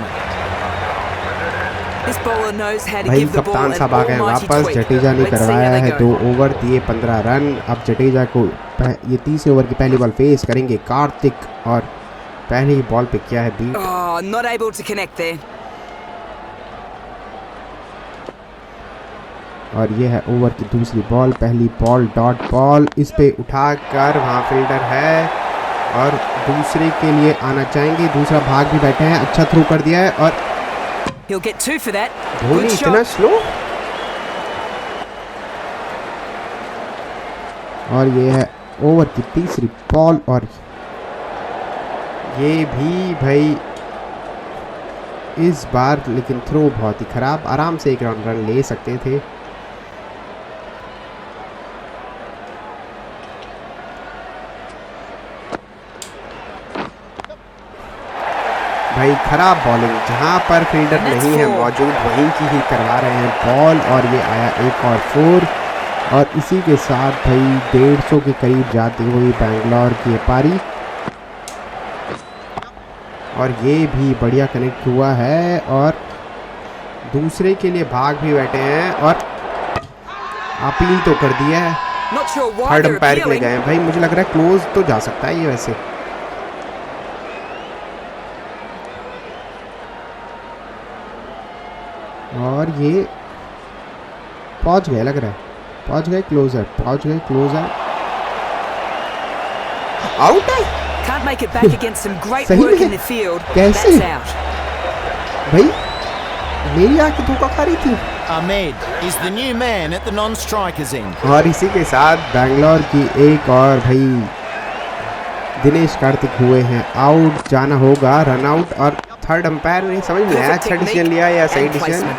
भाई कप्तान साहब आ गए वापस। जडेजा ने करवाया है 2 ओवर, दिए 15 रन। अब जडेजा को ये 30 ओवर की पहली बॉल फेस करेंगे कार्तिक और पहली बॉल पे किया है बीट। और ये है ओवर की दूसरी बॉल, पहली बॉल डॉट बॉल। इस पे उठाकर वहाँ फील्डर है और दूसरे के लिए आना चाहेंगे। दूसरा भाग भी बैठे हैं, अच्छा थ्रो कर दिया है। और धोनी इतना स्लो। और ये है ओवर की तीसरी बॉल और ये भी भाई इस बार लेकिन थ्रो बहुत ही खराब। आराम से एक रन ले सकते थे। भाई खराब बॉलिंग, जहां पर फील्डर नहीं है मौजूद वहीं की ही करवा रहे हैं बॉल। और ये आया एक और 4 और इसी के साथ भाई 150 के करीब जाती हुई बैंगलोर की पारी। और ये भी बढ़िया कनेक्ट हुआ है और दूसरे के लिए भाग भी बैठे हैं और अपील तो कर दिया है। थर्ड अंपायर के लिए गए हैं। भाई मुझे लग रहा है क्लोज तो जा सकता है ये वैसे। और ये पहुंच गए, लग रहा है पहुंच गए क्लोजर, पहुंच गए क्लोजर। आउट है। सही में कैसे भाई, मेरी आंखें धोखा खा रही थी। Ahmed is the new man at the non-strikers end. और इसी के साथ बैंगलोर की एक और भाई दिनेश कार्तिक हुए हैं आउट। जाना होगा रन आउट। और थर्ड अंपायर ने समझ में आया अच्छा डिसीजन लिया या सही डिसीजन।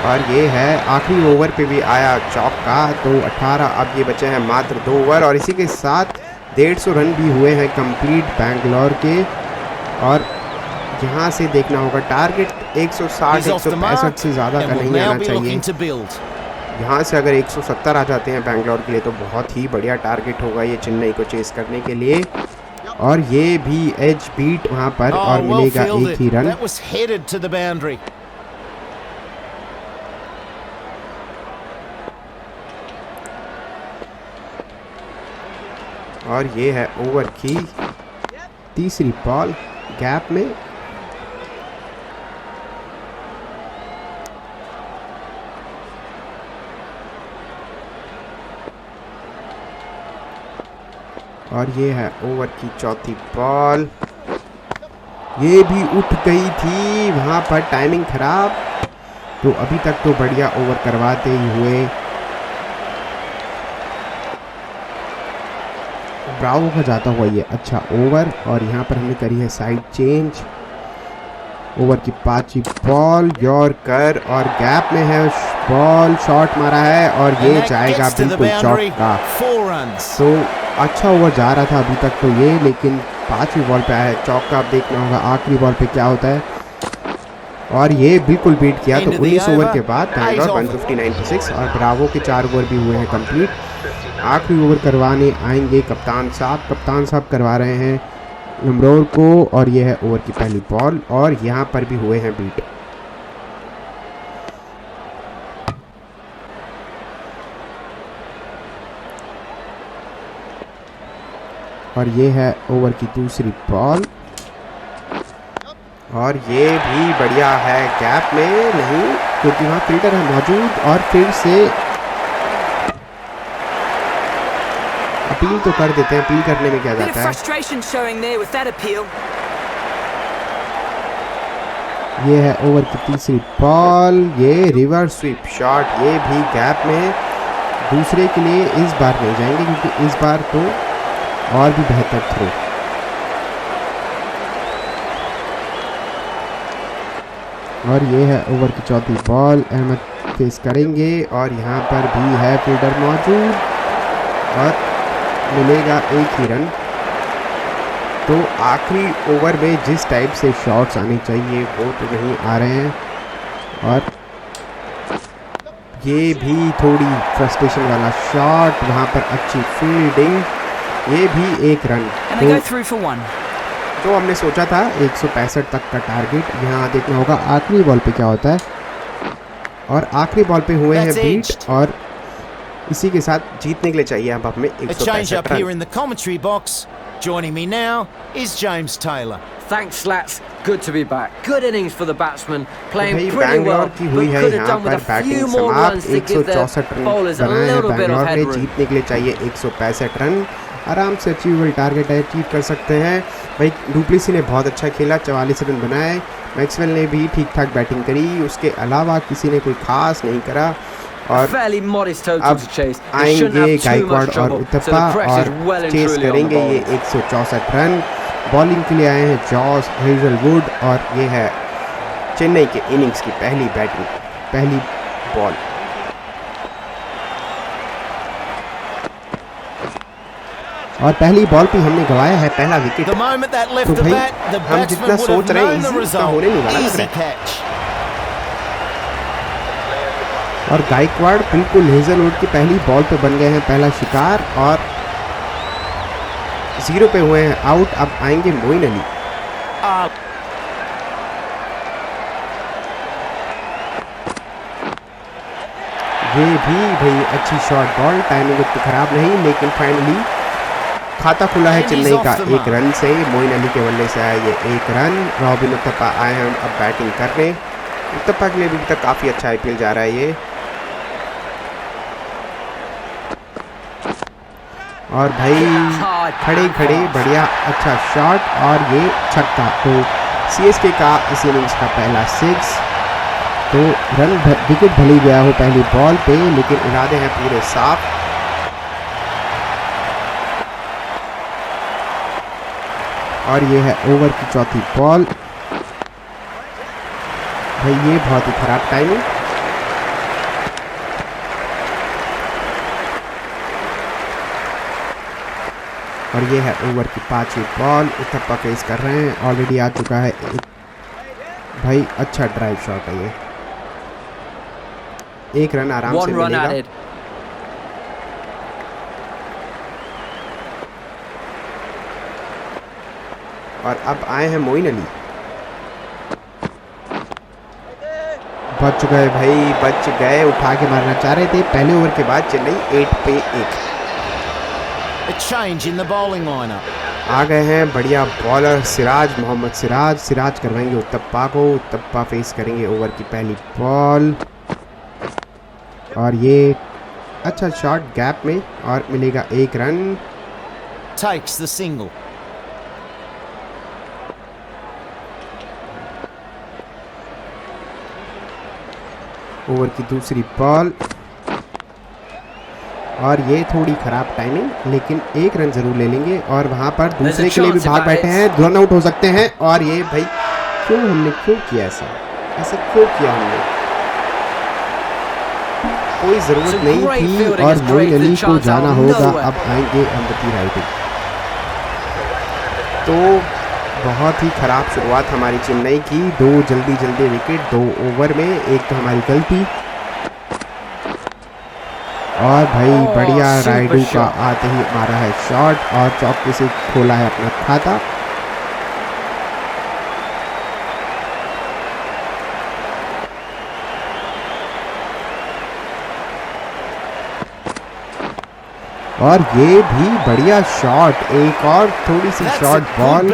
और ये है आखिरी ओवर पे भी आया चौका। तो 18 अब ये बचे हैं मात्र 2 ओवर और इसी के साथ 150 रन भी हुए हैं कंप्लीट बैंगलोर के। और यहाँ से देखना होगा टारगेट 160 165 से ज़्यादा का नहीं आना चाहिए। यहाँ से अगर 170 आ जाते हैं बैंगलोर के लिए तो बहुत ही बढ़िया टारगेट होगा ये चेन्नई को चेस करने के लिए। और ये भी एज बीट वहाँ पर और मिलेगा एक ही रन। और ये है ओवर की तीसरी बॉल गैप में। और ये है ओवर की चौथी बॉल, ये भी उठ गई थी वहाँ पर, टाइमिंग खराब। तो अभी तक तो बढ़िया ओवर करवाते ही हुए। ब्रावो का जाता हुआ ये अच्छा ओवर। और यहाँ पर हमने करी है साइड चेंज। ओवर की पांचवी बॉल यॉर्कर और गैप में है बॉल, शॉट मारा है और ये जाएगा बिल्कुल चौका। तो अच्छा ओवर जा रहा था अभी तक तो ये, लेकिन पांचवी बॉल पे आया है चौका। अब देखना होगा आखिरी बॉल पे क्या होता है। और ये बिल्कुल बीट किया। तो 19 ओवर के बाद बैंगलोर 159 पर 6 और ब्रावो के 4 ओवर भी हुए हैं कंप्लीट। आखिरी ओवर करवाने आएंगे कप्तान साहब। कप्तान साहब करवा रहे हैं नमरोर को। और ये है ओवर की पहली बॉल और यहाँ पर भी हुए हैं बीट। और ये है ओवर की दूसरी बॉल और ये भी बढ़िया है गैप में नहीं, क्योंकि वहाँ फील्डर है मौजूद। और फिर से अपील तो कर देते हैं, अपील करने में क्या जाता है। ये है ओवर की तीसरी बॉल, ये रिवर्स स्वीप शॉट, ये भी गैप में। दूसरे के लिए इस बार नहीं जाएंगे क्योंकि इस बार तो और भी बेहतर थ्रो। और ये है ओवर की चौथी बॉल, अहमद फेस करेंगे और यहाँ पर भी है फील्डर मौजूद और मिलेगा एक ही रन। तो आखिरी ओवर में जिस टाइप से शॉट्स आने चाहिए वो तो नहीं आ रहे हैं। और ये भी थोड़ी फ्रस्ट्रेशन वाला शॉट, वहाँ पर अच्छी फील्डिंग, ये भी एक रन। तो हमने सोचा था 165 तक का टारगेट, यहाँ देखना होगा आखिरी बॉल पे क्या होता है। और आखिरी बॉल पे हुए हैं बीट और इसी के साथ जीतने के लिए चाहिए अब हमें 165 run. Joining me now is James Taylor. Thanks, Slats. Good to be back. Good innings for the batsman, playing भाई pretty well, बैंगलोर की हुई है यहाँ पर बैटिंग समाप्त। 164 रन बनाए हैं बैंगलोर ने। जीतने के लिए चाहिए 165 रन। आराम से अचीवेबल टारगेट है, अचीव कर सकते हैं। भाई डुप्लेसी ने बहुत अच्छा खेला, 44 रन बनाए। मैक्सवेल ने भी ठीक ठाक बैटिंग करी, उसके अलावा किसी ने कोई खास नहीं करा। और अब आएंगे गायकवाड़ और उथप्पा और चेस करेंगे ये 164 रन। बॉलिंग के लिए आए हैं जॉस हेजलवुड और ये है चेन्नई के इनिंग्स की पहली बैटिंग, पहली बॉल। और पहली बॉल पे हमने गवाया है पहला विकेट। तो भाई हम जितना सोच रहे हैं इतना होने नहीं वाला लग रहा है। और गायकवाड़ बिल्कुल हेजलवुड की पहली बॉल पे बन गए हैं पहला शिकार और 0 पे हुए हैं आउट। अब आएंगे मोइन अली। ये भी भाई अच्छी शॉट बॉल, टाइमिंग उतनी खराब नहीं, लेकिन फाइनली खाता खुला है चेन्नई का 1 रन से। मोइन अली के बल्ले से आया ये 1 रन। रॉबिन उथप्पा आए हैं अब बैटिंग करने। उथप्पा के लिए भी तक काफ़ी अच्छा आईपीएल जा रहा है ये। और भाई खड़े खड़े बढ़िया अच्छा शॉट और ये छक्का। तो सीएसके का इस इनिंग्स का पहला 6। तो रन विकेट भले ही गया हो पहली बॉल पे, लेकिन इरादे हैं पूरे साफ। और ये है ओवर की चौथी बॉल। भाई ये बहुत ही खराब टाइमिंग। और ये है ओवर की 5वीं बॉल। उथप्पा फेस कर रहे हैं, ऑलरेडी आ चुका है एक भाई अच्छा ड्राइव शॉट है ये। एक रन आराम से One run मिलेगा। added. और अब आए हैं मोइन अली। बच गए भाई, बच गए, उठा के मारना चाह रहे थे। पहले ओवर के बाद चेन्नई 8 पे 1। A change in the bowling lineup. आ गए हैं बढ़िया बॉलर सिराज, मोहम्मद सिराज। सिराज करवाएंगे उत्तप्पा को। उत्तप्पा फेस करेंगे ओवर की पहली बॉल, और ये अच्छा शॉट गैप में, और मिलेगा 1 run. Takes the single. Over की दूसरी बॉल, और ये थोड़ी ख़राब टाइमिंग, लेकिन 1 रन ज़रूर ले लेंगे। और वहाँ पर दूसरे के लिए भी भाग बैठे हैं, रन आउट हो सकते हैं। और ये भाई हमने क्यों किया ऐसा क्यों किया हमने? कोई ज़रूरत नहीं थी, और मोइन अली को जाना होगा। अब आएंगे अम्बती राइडिंग। तो बहुत ही ख़राब शुरुआत हमारी चेन्नई की। 2 जल्दी विकेट 2 ओवर में, एक तो हमारी गलती। और भाई बढ़िया राइडू का आते ही मारा है शॉट, और चौके से खोला है अपना खाता। और ये भी बढ़िया शॉट, एक और थोड़ी सी शॉट बॉल,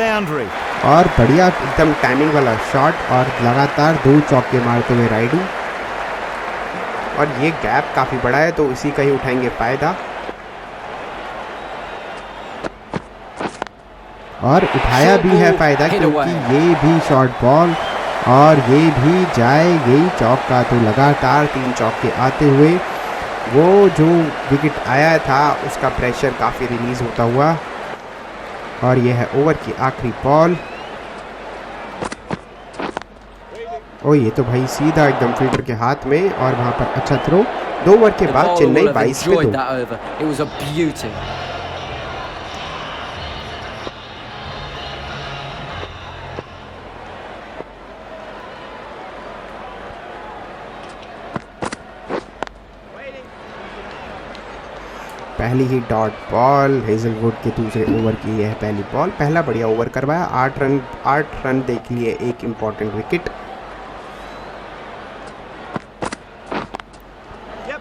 और बढ़िया एकदम टाइमिंग वाला शॉट, और लगातार 2 चौके मारते हुए राइडू। और ये गैप काफ़ी बड़ा है, तो इसी का ही उठाएंगे फ़ायदा। और उठाया भी है फ़ायदा, क्योंकि ये भी शॉर्ट बॉल, और ये भी जाएगी चौका। तो लगातार 3 चौके आते हुए वो जो विकेट आया था उसका प्रेशर काफ़ी रिलीज़ होता हुआ। और ये है ओवर की आखिरी बॉल। ओ ये तो भाई सीधा एकदम फील्डर के हाथ में, और वहाँ पर अच्छा थ्रो। 2 ओवर के बाद चेन्नई 22 पे 2। It was a beauty. पहली ही डॉट बॉल हेजलवुड के दूसरे ओवर की यह पहली बॉल। पहला बढ़िया ओवर करवाया, 8 रन देख लिए, एक इम्पॉर्टेंट विकेट।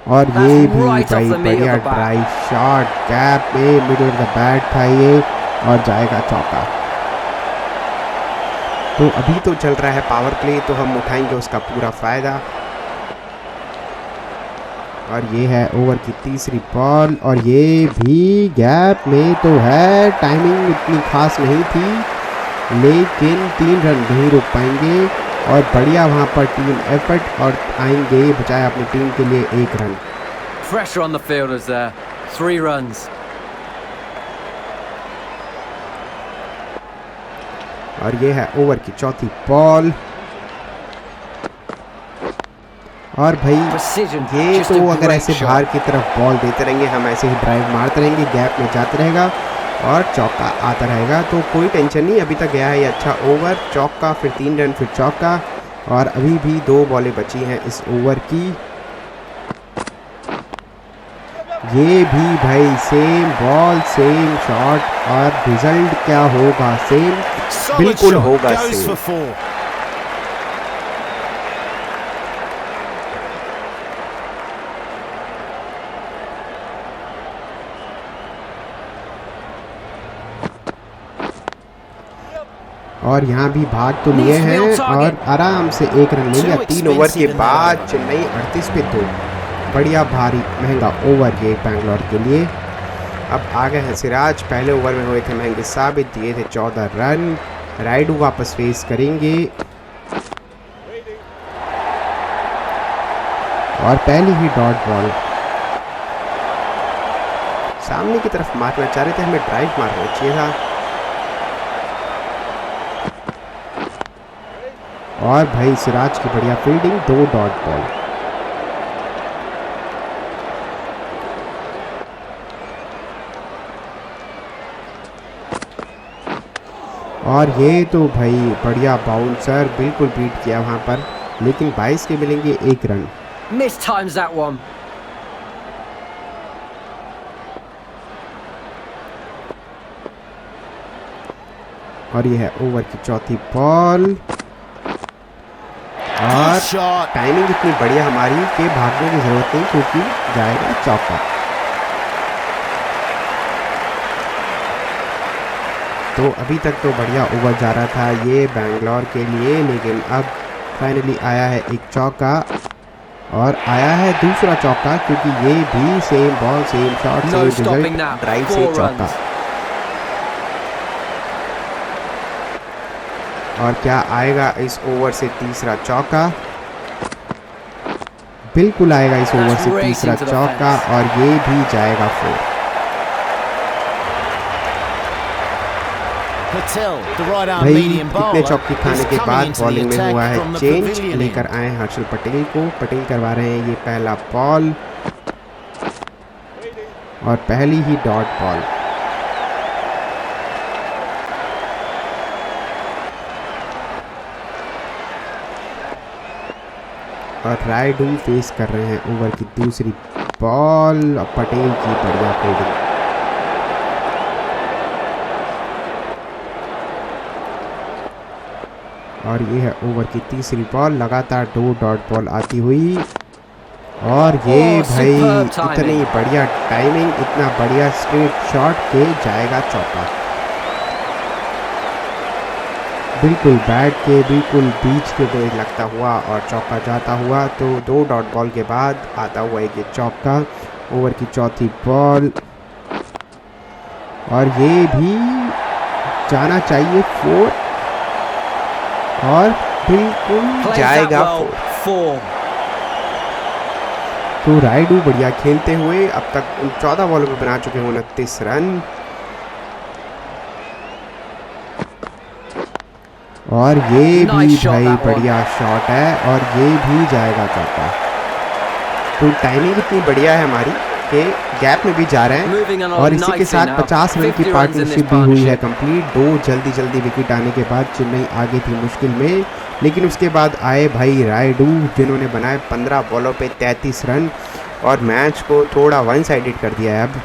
और ये भी भाई बढ़िया ड्राई शॉट, गैप में मिडल ऑफ द बैट था ये, और जाएगा चौका। तो अभी तो चल रहा है पावर प्ले, तो हम उठाएंगे उसका पूरा फ़ायदा। और ये है ओवर की तीसरी बॉल, और ये भी गैप में तो है। टाइमिंग इतनी खास नहीं थी, लेकिन 3 रन नहीं रोक पाएंगे। और बढ़िया वहाँ पर टीम एफर्ट, और आएंगे बचाए अपनी टीम के लिए 1 run. Pressure on the fielders there. 3 runs. और ये है ओवर की चौथी बॉल, और भाई ये तो अगर ऐसे बाहर की तरफ बॉल देते रहेंगे, हम ऐसे ही ड्राइव मारते रहेंगे, गैप में जाते रहेगा और चौका आता रहेगा, तो कोई टेंशन नहीं। अभी तक गया है ये अच्छा ओवर, चौका, फिर 3 रन, फिर चौका, और अभी भी 2 बॉलें बची हैं इस ओवर की। ये भी भाई सेम बॉल सेम शॉट, और रिजल्ट क्या होगा? सेम, बिल्कुल होगा सेम। और यहाँ भी भाग तो लिए हैं, और आराम से 1 रन ले लिया 3 ओवर के बाद। चेन्नई 38 पे 2। बढ़िया भारी महंगा ओवर ये बैंगलोर के लिए। अब आ गए हैं सिराज। पहले ओवर में हुए थे महंगे साबित, दिए थे 14 रन। राइडू वापस फेस करेंगे, और पहली ही डॉट बॉल सामने की तरफ मारना चाह रहे थे, हमें ड्राइव मारना चाहिए था। और भाई सिराज की बढ़िया फील्डिंग, 2 डॉट बॉल। और ये तो भाई बढ़िया बाउंसर, बिल्कुल बीट किया वहाँ पर, लेकिन 22 के मिलेंगे 1 रन। Mistimes that one. और ये है ओवर की चौथी बॉल और Shot. टाइमिंग इतनी बढ़िया हमारी कि भागने की जरूरत नहीं क्योंकि जाएगा चौका। तो अभी तक तो बढ़िया ओवर जा रहा था ये बैंगलोर के लिए, लेकिन अब फाइनली आया है एक चौका और आया है दूसरा चौका क्योंकि ये भी same ball same shot No same stopping result that. Drive से 4 चौका। runs. और क्या आएगा इस ओवर से तीसरा चौका? बिल्कुल आएगा इस ओवर से racing तीसरा to the चौका fence. और ये भी जाएगा 4। Patel, the right arm भाई medium कितने bowler, चौके खाने is के coming बाद into the बॉलिंग में attack हुआ है from the चेंज। pavilion लेकर end. आए हर्षल पटेल को, पटेल करवा रहे हैं ये पहला बॉल और पहली ही डॉट बॉल। और रायडू फेस कर रहे हैं ओवर की दूसरी बॉल और पटेल की बढ़िया फील्डिंग। और ये है ओवर की तीसरी बॉल, लगातार 2 डॉट बॉल आती हुई और ये भाई superb timing. इतनी बढ़िया टाइमिंग, इतना बढ़िया स्ट्रेट शॉट के जाएगा चौका। बिल्कुल बैट के बिल्कुल बीच के पे लगता हुआ और चौका जाता हुआ। तो 2 डॉट बॉल के बाद आता हुआ एक ये चौका। ओवर की चौथी बॉल और ये भी जाना चाहिए 4 और बिल्कुल Plays जाएगा that well. 4। 4. तो रायडू बढ़िया खेलते हुए अब तक 14 बॉलों में बना चुके हैं 29 रन और ये भी Nice shot, भाई that one. बढ़िया शॉट है और ये भी जाएगा चौका। तो टाइमिंग इतनी बढ़िया है हमारी कि गैप में भी जा रहे Moving हैं along और इसी के nicely साथ now. 50 रन की 50 runs in this पार्टनरशिप भी हुई है partnership. कंप्लीट। 2 जल्दी विकेट आने के बाद चेन्नई आगे थी मुश्किल में, लेकिन उसके बाद आए भाई रायडू जिन्होंने बनाए 15 बॉलों पे 33 रन और मैच को थोड़ा वन साइडेड कर दिया है। अब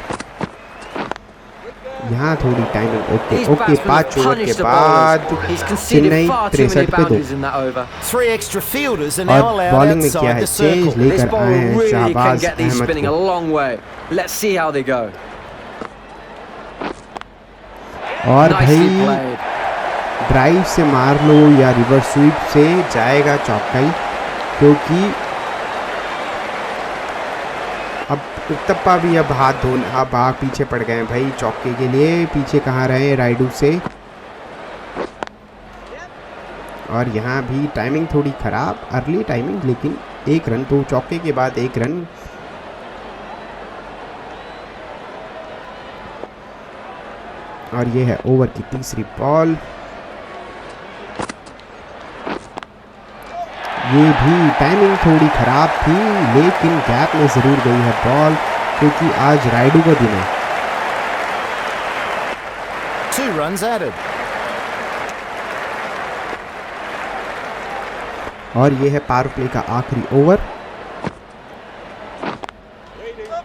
यहाँ थोड़ी timing okay These okay batsmen 5 have over के punished the बाद bowlers. He's conceded Chennai far too many 63 पे 2 boundaries in that over. 3 extra fielders are और now allowed बॉलिंग में किया outside है the चेंज, circle. This लेकर ball आए हैं really can Shahbaz get these Ahmed spinning a को। long way. Let's see how they go. और Nicely भाई played. ड्राइव से मार लो या रिवर्स स्वीप से जाएगा चौका ही, क्योंकि अब उत्तप्पा भी अब हाथ धोने अब आग पीछे पड़ गए हैं भाई चौके के लिए। पीछे कहाँ रहे रायडू से और यहाँ भी टाइमिंग थोड़ी ख़राब, अर्ली टाइमिंग, लेकिन 1 रन। तो चौके के बाद 1 रन। और ये है ओवर की तीसरी बॉल। ये भी टाइमिंग थोड़ी ख़राब थी लेकिन गैप में ज़रूर गई है बॉल क्योंकि आज रायडू का दिन है। 2 runs added. और ये है पावर प्ले का आखिरी ओवर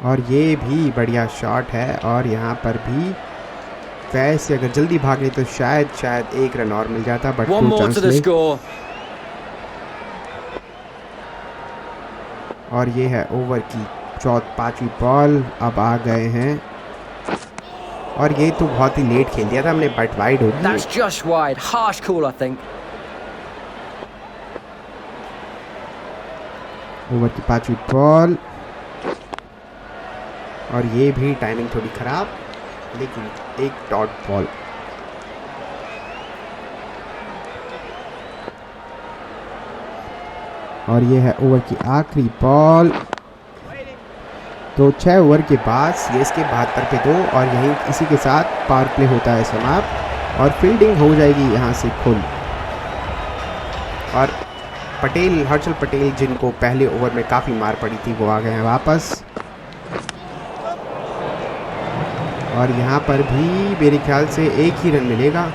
और ये भी बढ़िया शॉट है और यहाँ पर भी वैसे अगर जल्दी भागे तो शायद 1 रन और मिल जाता, but One more chance to the ले। score. और ये है ओवर की 5वीं बॉल। अब आ गए हैं और ये तो बहुत ही लेट खेल दिया था हमने, बट वाइड होगी। That's just wide. Harsh call, I think. Over की 5वीं बॉल और ये भी टाइमिंग थोड़ी ख़राब लेकिन 1 डॉट बॉल। और ये है ओवर की आखिरी बॉल। तो 6 ओवर के बाद सीएसके 72 पे 2 और यहीं इसी के साथ पावर प्ले होता है समाप्त और फील्डिंग हो जाएगी यहाँ से खुल। और पटेल, हर्षल पटेल, जिनको पहले ओवर में काफ़ी मार पड़ी थी, वो आ गए हैं वापस। और यहाँ पर भी मेरे ख्याल से 1 ही रन मिलेगा।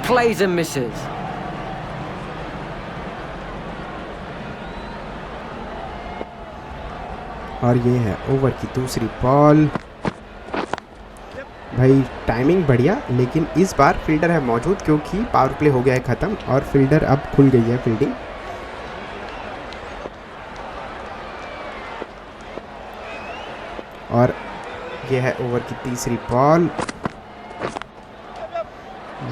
Plays and misses. और ये है ओवर की दूसरी बॉल। भाई टाइमिंग बढ़िया, लेकिन इस बार फील्डर है मौजूद क्योंकि पावर प्ले हो गया है ख़त्म और फील्डर अब खुल गई है फील्डिंग। और ये है ओवर की तीसरी बॉल।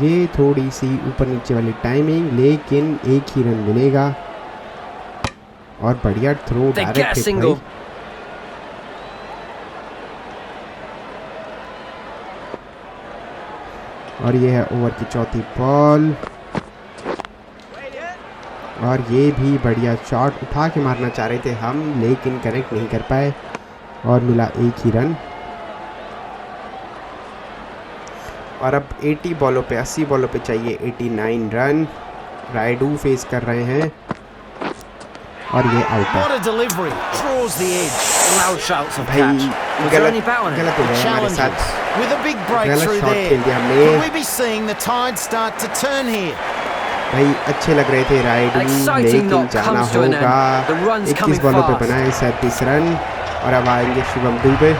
ये थोड़ी सी ऊपर नीचे वाली टाइमिंग, लेकिन एक ही रन मिलेगा। और बढ़िया थ्रो, डायरेक्ट हिट भाई। और ये है ओवर की चौथी बॉल। और ये भी बढ़िया शॉट उठा के मारना चाह रहे थे हम, लेकिन कनेक्ट नहीं कर पाए और मिला एक ही रन। और अब 80 बॉलों पे 80 बॉलों पे चाहिए 89 रन। रायडू फेस कर रहे हैं और ये आउट है। भाई गलत हो गया हमारे साथ, गलत शॉट खेल दिया हमने। भाई अच्छे लग रहे थे रायडू, लेकिन जाना होगा। 21 बॉलों पे बनाए 37 रन। और अब आएंगे Shivam Dubey.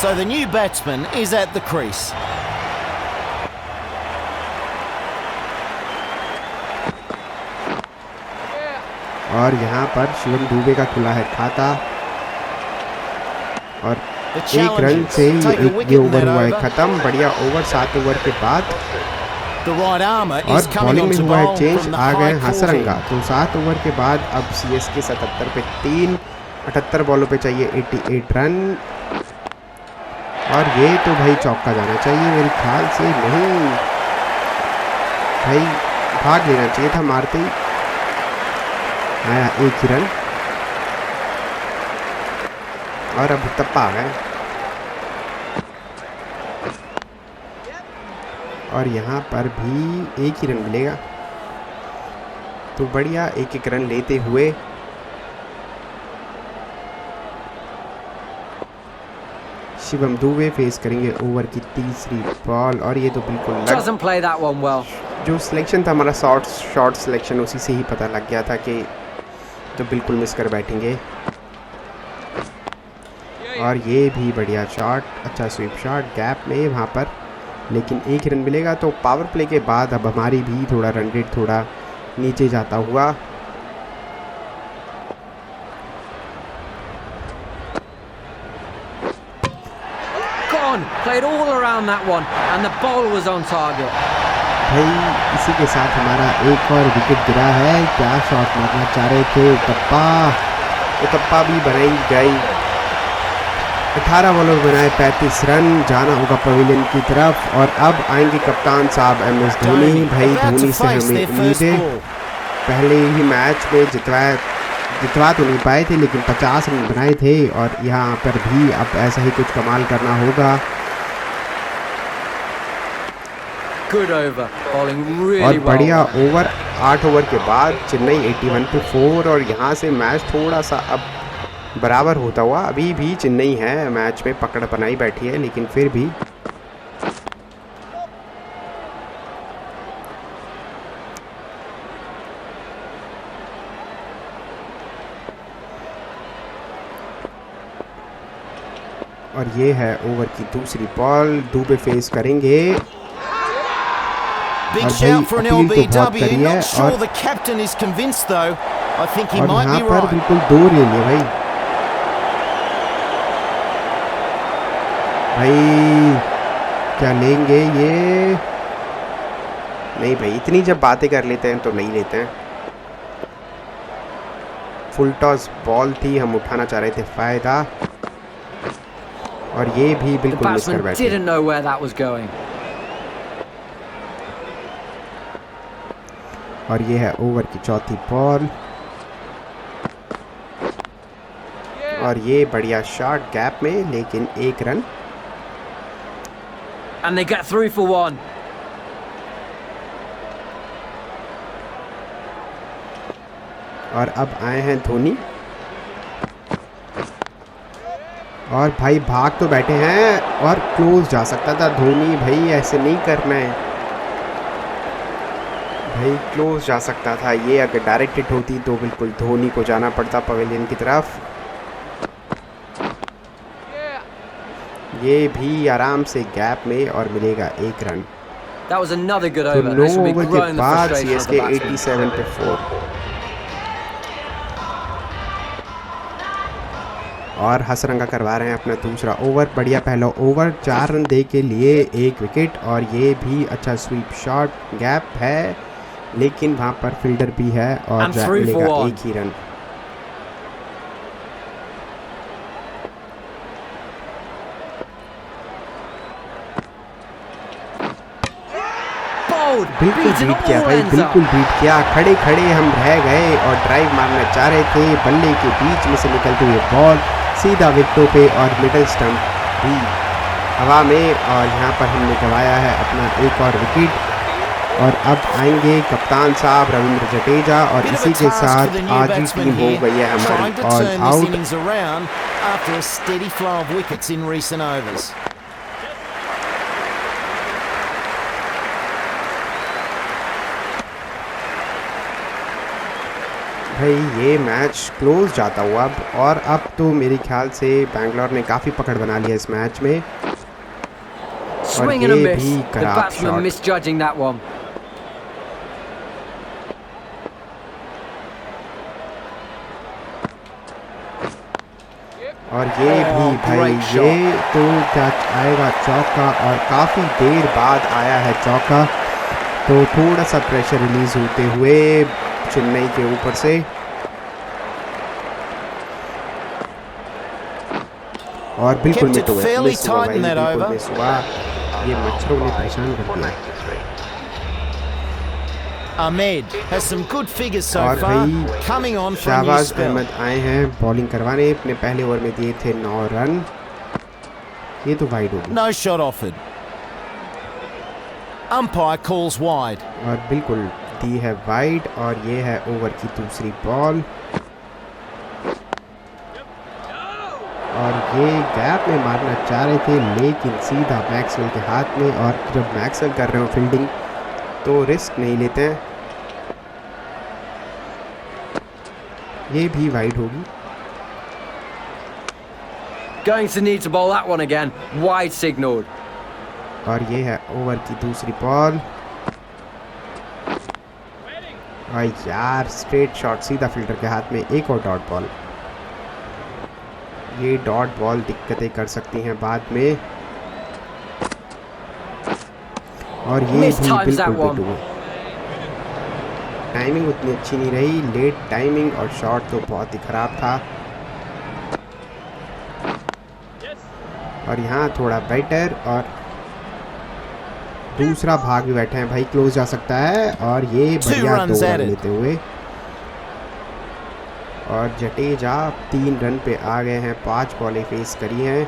So the new batsman is at the crease. और यहाँ पर शिवम दुबे का खुला है खाता और एक रन से ये ओवर हुआ है खत्म। बढ़िया ओवर 7 ओवर के बाद। और बॉलिंग में हुआ है चेंज, आ गए हसरंगा। तो 7 ओवर के बाद अब सीएसके 77 पे 3, 78 बॉलों पे चाहिए 88 रन। और ये तो भाई चौका जाना चाहिए मेरे ख्याल से। नहीं भाई, भाग लेना चाहिए था, मारते ही आया एक ही रन। और अब तप्पा आ गए और यहाँ पर भी एक ही रन मिलेगा। तो बढ़िया एक एक रन लेते हुए शिवम दुबे फेस करेंगे ओवर की तीसरी बॉल। और ये तो बिल्कुल जो सिलेक्शन था हमारा शॉर्ट सिलेक्शन, उसी से ही पता लग गया था कि तो बिल्कुल मिस कर बैठेंगे। और ये भी बढ़िया शॉट, अच्छा स्वीप शॉट गैप में वहाँ पर, लेकिन एक ही रन मिलेगा। तो पावर प्ले के बाद अब हमारी भी थोड़ा रन रेट थोड़ा नीचे जाता हुआ। Played all around that one and the ball was on target. भाई इसी के साथ हमारा एक और विकेट गिरा है। क्या शॉट मारना चाह रहे थे तप्पा भी बनाई गई। 18 बॉलर बनाए 35 रन। जाना होगा पवेलियन की तरफ। और अब आएंगे कप्तान साहब MS धोनी। भाई धोनी से हमें उम्मीदें, पहले ही मैच में जितवा तो नहीं पाए थे, लेकिन 50 रन बनाए थे। और यहाँ पर भी अब ऐसा ही कुछ कमाल करना होगा। Good over, bowling really और बढ़िया well. ओवर 8 ओवर के बाद चेन्नई 81 पे 4। और यहाँ से मैच थोड़ा सा अब बराबर होता हुआ। अभी भी चेन्नई है मैच में, पकड़ बनाई बैठी है, लेकिन फिर भी और ये है ओवर की दूसरी बॉल। दुबे फेस करेंगे Big shout for an LBW. Not sure the captain is convinced though. I think he might be right. बिल्कुल 2 ले लिए भाई। क्या लेंगे ये? नहीं भाई, इतनी जब बातें कर लेते हैं तो नहीं लेते हैं। फुल टॉस बॉल थी, हम उठाना चाह रहे थे फायदा। और ये भी बिल्कुल मिस कर बैठे। और ये है ओवर की चौथी बॉल। और ये बढ़िया शॉट गैप में, लेकिन एक run. And they get through for 1. और अब आए हैं धोनी। और भाई भाग तो बैठे हैं और क्लोज जा सकता था धोनी। भाई ऐसे नहीं करना है भाई, क्लोज जा सकता था ये। अगर डायरेक्ट हिट होती तो बिल्कुल धोनी को जाना पड़ता पवेलियन की तरफ। ये भी आराम से गैप में और मिलेगा 1 run. That was another good तो over. 9 This will be over के growing the बाद frustration of CSK the batsman. 87 पे 4 और हसरंगा करवा रहे हैं अपना दूसरा ओवर। बढ़िया पहला ओवर, 4 रन दे के लिए 1 विकेट और ये भी अच्छा स्वीप शॉट। गैप है लेकिन वहाँ पर फील्डर भी है और And through for मिलेगा one. 1 ही रन। Bowled. बिल्कुल Beaten बीट किया all भाई, ends up. बिल्कुल बीट किया। खड़े खड़े हम रह गए और ड्राइव मारना चाह रहे थे। बल्ले के बीच में से निकलती हुई बॉल सीधा विकेटों पे और मिडल स्टंप भी हवा में और यहाँ पर हमने गंवाया है अपना एक और विकेट। और अब आएंगे कप्तान साहब रविंद्र जडेजा और Bit of इसी a के task for साथ the new आज ही batsman टीम हो here, गई है trying हमारी to all turn this out. innings around after a steady flow of wickets in recent overs. भाई ये मैच क्लोज जाता हुआ अब, और अब तो मेरे ख्याल से बैंगलोर ने काफ़ी पकड़ बना लिया इस मैच में। और Swing and a ये miss. भी The खराब batsman shot. misjudging that one. और ये भी Oh, भाई great shot. ये तो क्या आएगा चौका, और काफ़ी देर बाद आया है चौका। तो थोड़ा सा प्रेशर रिलीज होते हुए चेन्नई के ऊपर से। और बिल्कुल Kept मिस it हुआ, fairly मिस हुआ tight भाई, in that बिल्कुल over. मिस हुआ। ये मच्छरों ने परेशान कर दिया। Ahmed has some good figures so और far, भाई coming on for a new Shahbaz spell. Ahmad आए हैं बॉलिंग करवाने। अपने पहले ओवर में दिए थे 9 रन। ये तो वाइड होगी No shot offered. Umpire calls wide. और बिल्कुल दी है वाइड। और ये है ओवर की दूसरी बॉल और ये गैप में मारना चाह रहे थे लेकिन सीधा मैक्सवेल के हाथ में। और जब मैक्सवेल कर रहे हो फील्डिंग तो रिस्क नहीं लेते हैं। ये भी वाइड होगी। Going to need to bowl that one again. Wide signalled. और ये है ओवर की दूसरी बॉल और यार स्ट्रेट शॉट सीधा फील्डर के हाथ में। एक और डॉट बॉल। ये डॉट बॉल दिक्कतें कर सकती हैं बाद में। और ये भी Mistimes बिल्कुल that one. बिट हुए। टाइमिंग उतनी अच्छी नहीं रही, लेट टाइमिंग और शॉट तो बहुत ही ख़राब था। और यहाँ थोड़ा बेटर और दूसरा भाग भी बैठे हैं भाई, क्लोज जा सकता है। और ये बढ़िया 2 runs रन added. लेते हुए और जडेजा 3 रन पे आ गए हैं। 5 बॉलें फेस करी हैं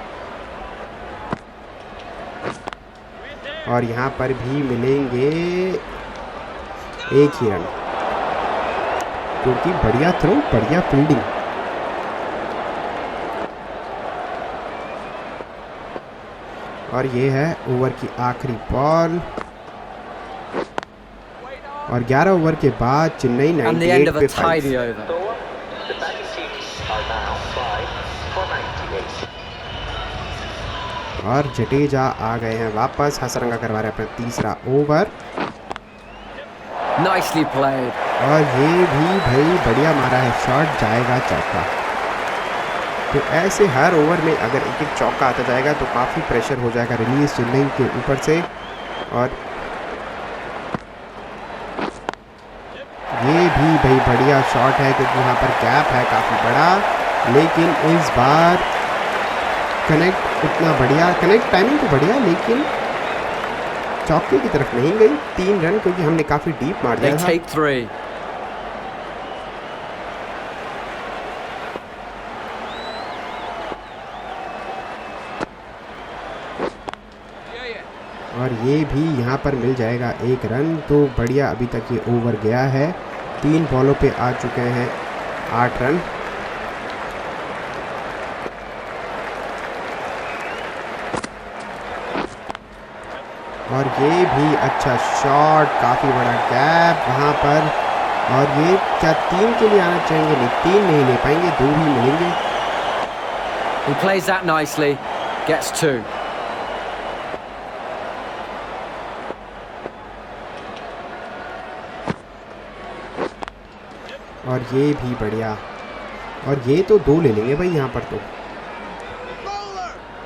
और यहाँ पर भी मिलेंगे 1 ही रन, क्योंकि बढ़िया थ्रो, बढ़िया फील्डिंग। और ये है ओवर की आखिरी बॉल और 11 ओवर के बाद Chennai And the end 98 of पे a tidy 5। over. The batting teams are now 5 for 98. और जडेजा आ गए हैं वापस। हसरंगा करवा रहे हैं अपना तीसरा ओवर Nicely played. और ये भी भाई बढ़िया मारा है शॉट, जाएगा चौका। तो ऐसे हर ओवर में अगर एक एक चौका आता जाएगा तो काफ़ी प्रेशर हो जाएगा रिलीज चेन्नई के ऊपर से। और ये भी भाई बढ़िया शॉट है क्योंकि यहाँ पर गैप है काफ़ी बड़ा, लेकिन इस बार कनेक्ट उतना बढ़िया, कनेक्ट टाइमिंग तो बढ़िया लेकिन चौके की तरफ नहीं गई। 3 रन क्योंकि हमने काफ़ी डीप मार They दिया था। take 3. और ये भी यहाँ पर मिल जाएगा 1 रन। तो बढ़िया, अभी तक ये ओवर गया है। 3 बॉलों पे आ चुके हैं 8 रन। और ये भी अच्छा शॉट, काफ़ी बड़ा गैप वहाँ पर। और ये क्या 3 के लिए आना चाहेंगे? नहीं, 3 नहीं ले पाएंगे, 2 ही मिलेंगे। He plays that nicely. Gets 2. और ये भी बढ़िया, और ये तो 2 ले लेंगे भाई यहाँ पर।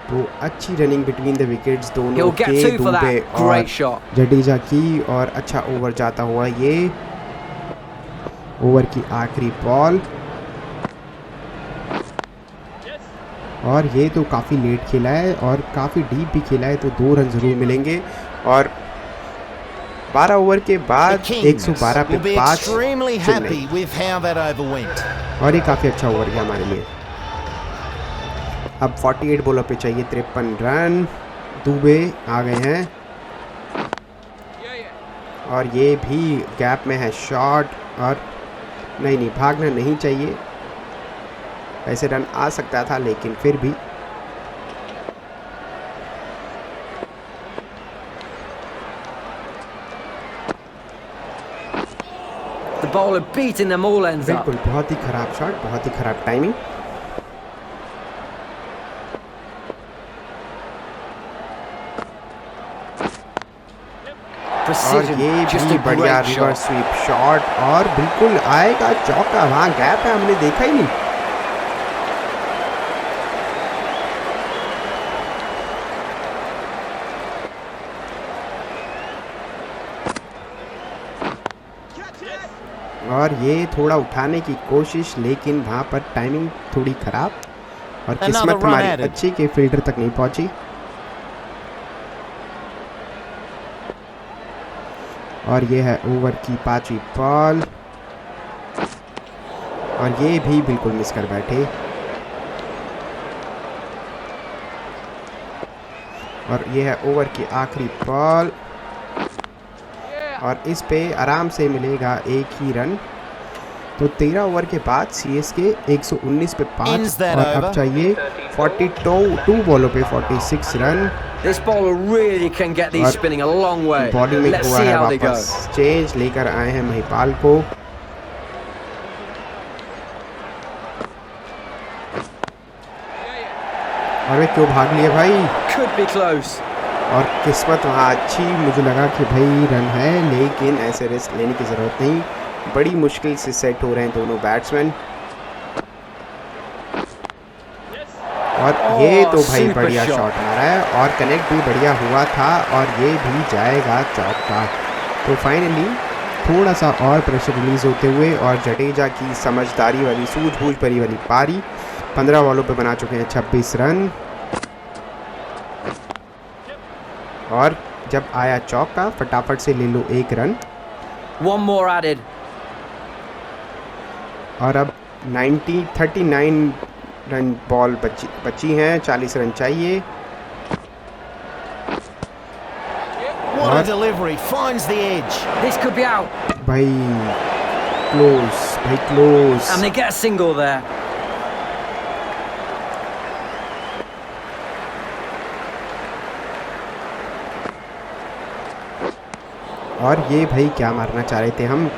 तो अच्छी रनिंग बिटवीन द विकेट्स दोनों He'll get के, 2 for दुबे that. और Great shot. जडेजा की, और अच्छा ओवर जाता हुआ ये ओवर की आखिरी बॉल, और ये तो काफ़ी लेट खेला है और काफ़ी डीप भी खेला है, तो 2 रन ज़रूर मिलेंगे। और 12 ओवर के बाद 112 पे 5 चेन्नई, और ये काफ़ी अच्छा ओवर गया हमारे लिए। अब 48 बॉलों पे चाहिए 53 रन। दुबे आ गए हैं, और ये भी गैप में है शॉट, और नहीं भागना नहीं चाहिए, ऐसे रन आ सकता था लेकिन फिर भी। The bowler beating them all ends up. बिल्कुल, बहुत ही खराब शॉट, बहुत ही खराब टाइमिंग। और Precision. ये Just भी a बढ़िया great reverse shot. Sweep shot, और बिल्कुल आएगा चौका। वहाँ गैप है, हमने देखा ही नहीं। और ये थोड़ा उठाने की कोशिश, लेकिन वहाँ पर टाइमिंग थोड़ी खराब, और किस्मत हमारी अच्छी कि फील्डर तक नहीं पहुंची। और ये है ओवर की 5वीं बॉल, और ये भी बिल्कुल मिस कर बैठे। और ये है ओवर की आखिरी बॉल, और इस पे आराम से मिलेगा 1 ही रन। तो 13 ओवर के बाद सीएसके 119 पे 5, और अब चाहिए 42 बॉलों पे 46 run. This bowler really can get these spinning a long way. Bowling में Let's हुआ see है how they go. वापस चेंज, लेकर आए हैं महिपाल को। अरे क्यों भाग लिए भाई? Could be close. और किस्मत वहाँ अच्छी, मुझे लगा कि भाई रन है, लेकिन ऐसे रिस्क लेने की ज़रूरत नहीं। बड़ी मुश्किल से सेट हो रहे हैं दोनों बैट्समैन, और ये तो भाई बढ़िया शॉट मारा है, और कनेक्ट भी बढ़िया हुआ था, और ये भी जाएगा चौका। तो फाइनली थोड़ा सा और प्रेशर रिलीज़ होते हुए, और जडेजा की समझदारी वाली, सूझबूझ भरी वाली पारी, 15 बॉलों पे बना चुके हैं 26 रन। और जब आया चौका, फटाफट से ले लो 1 रन। One more added. और अब 39 रन बॉल बची हैं, 40 रन चाहिए। What a delivery, finds the edge. This could be out. भाई close. And they get a single there. और ये भाई क्या मारना चाह रहे थे हम।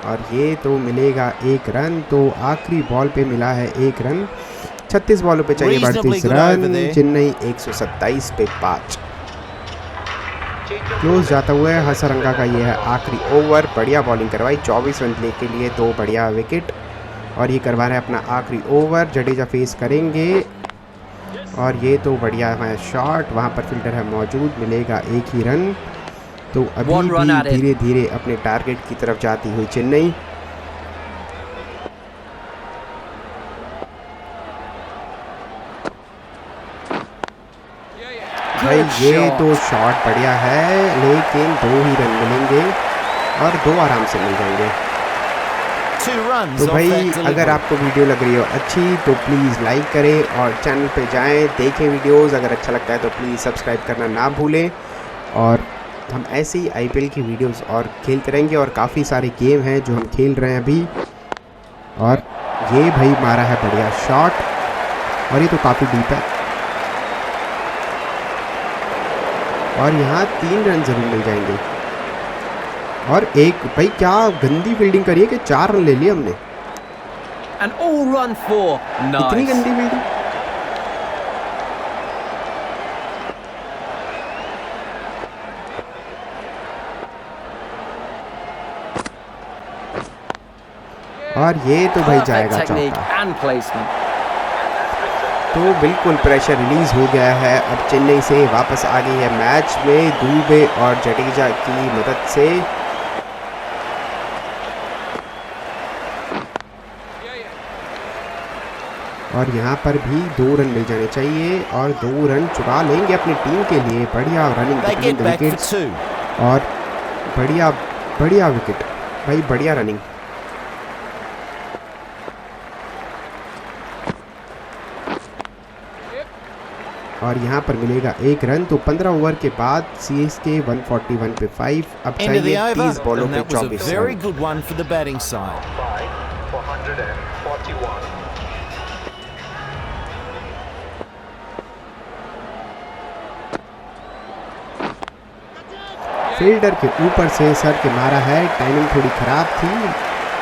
और ये तो मिलेगा 1 रन, तो आखिरी बॉल पे मिला है 1 रन। 36 बॉलों पे चाहिए 32 रन। चेन्नई 127 पे 5। क्लोज जाता हुआ है हसरंगा का ये है आखिरी ओवर। बढ़िया बॉलिंग करवाई, 24 रन ले के लिए 2 बढ़िया विकेट, और ये करवा रहे हैं अपना आखिरी ओवर। जडेजा फेस करेंगे, और ये तो बढ़िया है शॉट, वहाँ पर फील्डर है मौजूद, मिलेगा 1 ही रन। तो अभी भी धीरे धीरे अपने टारगेट की तरफ जाती हुई चेन्नई। भाई ये तो शॉट बढ़िया है, लेकिन 2 ही रन मिलेंगे, और 2 आराम से मिल जाएंगे। तो भाई अगर आपको वीडियो लग रही हो अच्छी, तो प्लीज़ लाइक करें, और चैनल पे जाएं, देखें वीडियोस। अगर अच्छा लगता है तो प्लीज़ सब्सक्राइब करना ना भूलें, और हम ऐसे ही आईपीएल की वीडियोस और खेलते रहेंगे, और काफ़ी सारे गेम हैं जो हम खेल रहे हैं अभी। और ये भाई मारा है बढ़िया शॉट, और ये तो काफ़ी डीप है, और यहाँ 3 रन ज़रूर मिल जाएंगे। और एक भाई क्या गंदी फील्डिंग करी है कि 4 रन ले लिए हमने। And all run for. Nice. इतनी गंदी फील्डिंग। और ये तो भाई Perfect जाएगा technique चौका। and placement. तो बिल्कुल प्रेशर रिलीज हो गया है। अब चेन्नई से वापस आ गई है मैच में दुबे और जडेजा की मदद से। और यहाँ पर भी 2 रन मिल जाने चाहिए और 2 रन चुरा लेंगे अपनी टीम के लिए। बढ़िया running They get back for wickets 2. और बढ़िया बढ़िया विकेट भाई, बढ़िया रनिंग। और यहाँ पर मिलेगा 1 रन। तो 15 ओवर के बाद सीएसके 141 पे 5। अब End of the चाहिए 30 over, बॉलों and पे that was a 24 very run. good one for the batting side. 441. Fielder के ऊपर से सर के मारा है। टाइमिंग थोड़ी खराब थी,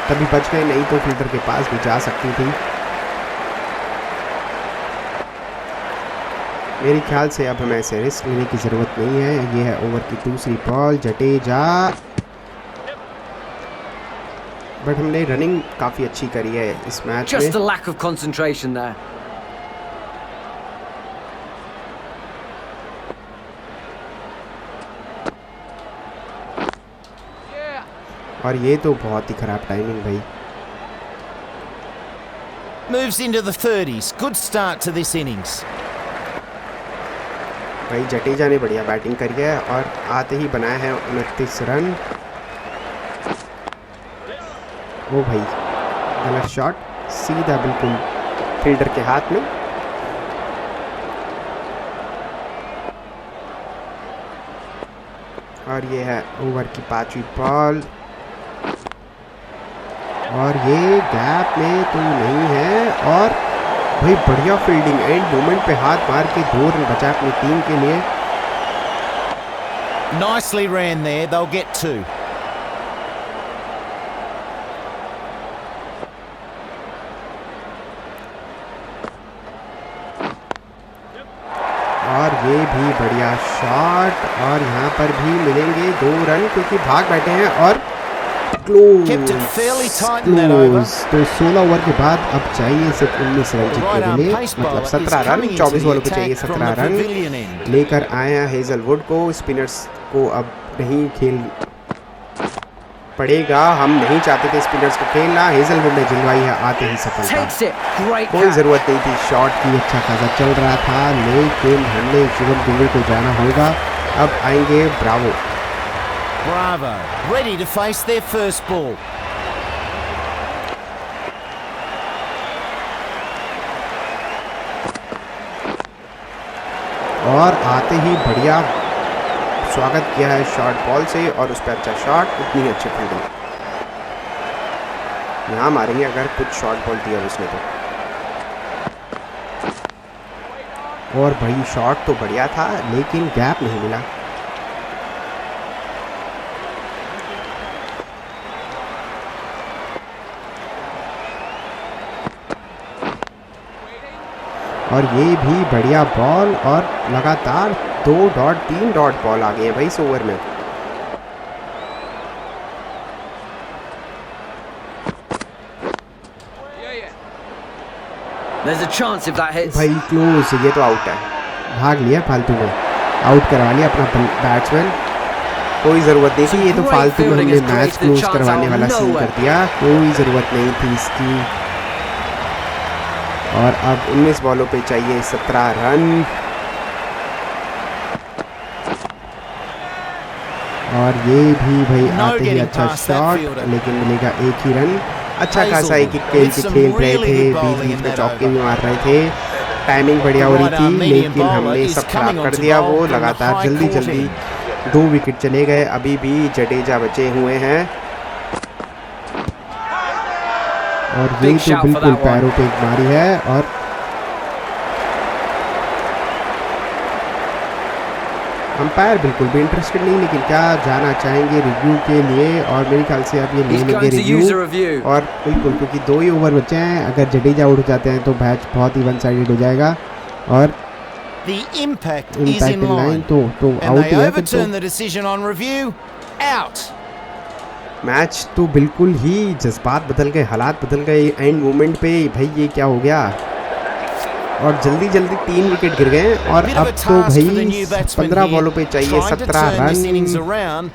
तभी बच गए, नहीं तो फील्डर के पास भी जा सकती थी। मेरे ख्याल से अब हमें ऐसे रिस्क लेने की ज़रूरत नहीं है। ये है ओवर की दूसरी बॉल। जडेजा, बट हमने रनिंग काफ़ी अच्छी करी है इस मैच में। Just a lack of concentration there. और ये तो बहुत ही ख़राब टाइमिंग भाई। Moves into the 30s. Good start to this innings. भाई जडेजा ने बढ़िया बैटिंग करी है और आते ही बनाए हैं 29 रन। ओ भाई, गलत शॉट, सीधा बिल्कुल फील्डर के हाथ में। और ये है ओवर की 5वीं बॉल और ये गैप में तो नहीं है। और भाई बढ़िया फील्डिंग, एंड मोमेंट पे हाथ मार के 2 रन बचा अपनी टीम के लिए। Nicely ran there. They'll get 2. और ये भी बढ़िया शॉट और यहाँ पर भी मिलेंगे 2 रन क्योंकि भाग बैठे हैं। और Kept it fairly tight in that over. तो 16 ओवर के बाद अब चाहिए सिर्फ 19 रन The जीतने right के arm लिए, pace मतलब bowler is 17 run. coming into 24 the बॉलों पे चाहिए attack from 17 the run pavilion end. लेकर आए हैं हेजलवुड को। स्पिनर्स को अब नहीं खेल पड़ेगा, हम नहीं चाहते थे स्पिनर्स को खेलना। हेजलवुड ने जिलवाई है आते ही सफलता। Takes it. Great कोई catch. ज़रूरत नहीं थी शॉट की, अच्छा खासा चल रहा था, लेकिन हमने शिवम दुबे को जाना होगा। अब आएंगे Bravo. Bravo. Ready to face their first ball. और आते ही बढ़िया स्वागत किया है शॉर्ट बॉल से और उस पर अच्छा शॉट, इतनी अच्छी फील्डिंग। यहाँ मारेंगे अगर कुछ शॉर्ट बॉल दिया उसने तो। और भाई शॉट तो बढ़िया था लेकिन गैप नहीं मिला। और ये भी बढ़िया बॉल और लगातार 2 डॉट 3 डॉट बॉल आ गए हैं भाई इस ओवर में। There's a chance if that hits. भाई क्लोज, ये तो आउट है, भाग लिया फालतू में, आउट करवा लिया अपना बैट्समैन। कोई ज़रूरत नहीं थी, ये तो फालतू में हमने मैच क्लोज करवाने वाला सीन कर दिया, कोई ज़रूरत नहीं थी इसकी। और अब 19 बॉलों पे चाहिए 17 रन। और ये भी भाई आते ही अच्छा शॉट, लेकिन मिलेगा 1 ही रन। अच्छा खासा एक खेल रहे थे, बीच बीच में चौके भी मार रहे थे, टाइमिंग बढ़िया हो रही थी, लेकिन हमने सब खराब कर दिया। वो लगातार जल्दी जल्दी 2 विकेट चले गए। अभी भी जडेजा बचे हुए हैं और ये तो बिल्कुल पैरों पे मारी है। और अंपायर बिल्कुल भी इंटरेस्टेड नहीं, लेकिन क्या जाना चाहेंगे रिव्यू के लिए। और मेरे ख्याल से अब ये ले लेंगे रिव्यू। और बिल्कुल, क्योंकि 2 ही ओवर बचे हैं, अगर जडेजा उड़ जाते हैं तो मैच बहुत ही वन साइडेड हो जाएगा। और The impact is impact in in line line. तो And आउट they ही है फिर overturn तो। the decision on review. Out. Match तो बिल्कुल ही जज्बात बदल गए, हालात बदल गए एंड मोमेंट पे। भाई ये क्या हो गया, और जल्दी जल्दी 3 विकेट गिर गए और अब तो भाई 15 बॉलों पे चाहिए 17 रन।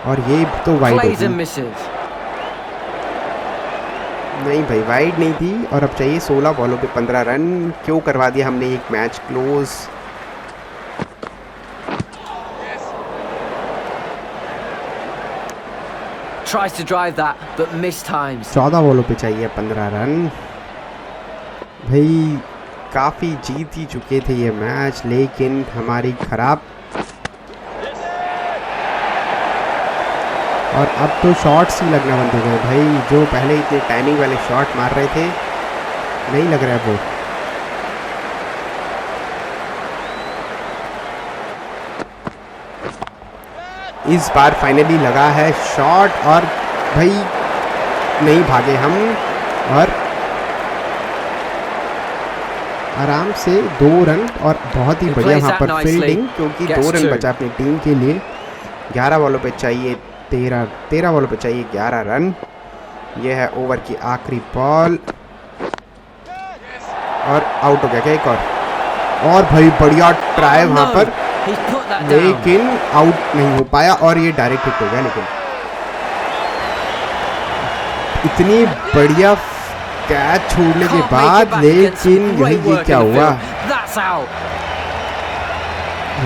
और ये तो वाइड Plays and होगी, misses. नहीं भाई वाइड नहीं थी। और अब चाहिए 16 बॉलों पे 15 रन। क्यों करवा दिया हमने एक match close. Tries to drive that, but missed times. 14 बॉलों पे चाहिए 15 रन। भाई काफ़ी जीत ही चुके थे ये मैच, लेकिन हमारी खराब। और अब तो शॉट्स ही लगना बंद हो गए भाई, जो पहले इतने टाइमिंग वाले शॉट मार रहे थे नहीं लग रहा है वो। इस बार फाइनली लगा है शॉट और भाई नहीं भागे हम और आराम से 2 रन। और बहुत ही बढ़िया वहाँ पर फील्डिंग, क्योंकि 2 रन बचा अपनी टीम के लिए। 11 बॉलों पे चाहिए 13 बॉलों पे चाहिए 11 रन। यह है ओवर की आखिरी बॉल और आउट हो गया क्या एक और भाई बढ़िया ट्राई वहाँ पर, लेकिन आउट नहीं हो पाया और ये डायरेक्ट हिट हो गया। लेकिन इतनी बढ़िया कैच छोड़ने के बाद, लेकिन ये क्या हुआ।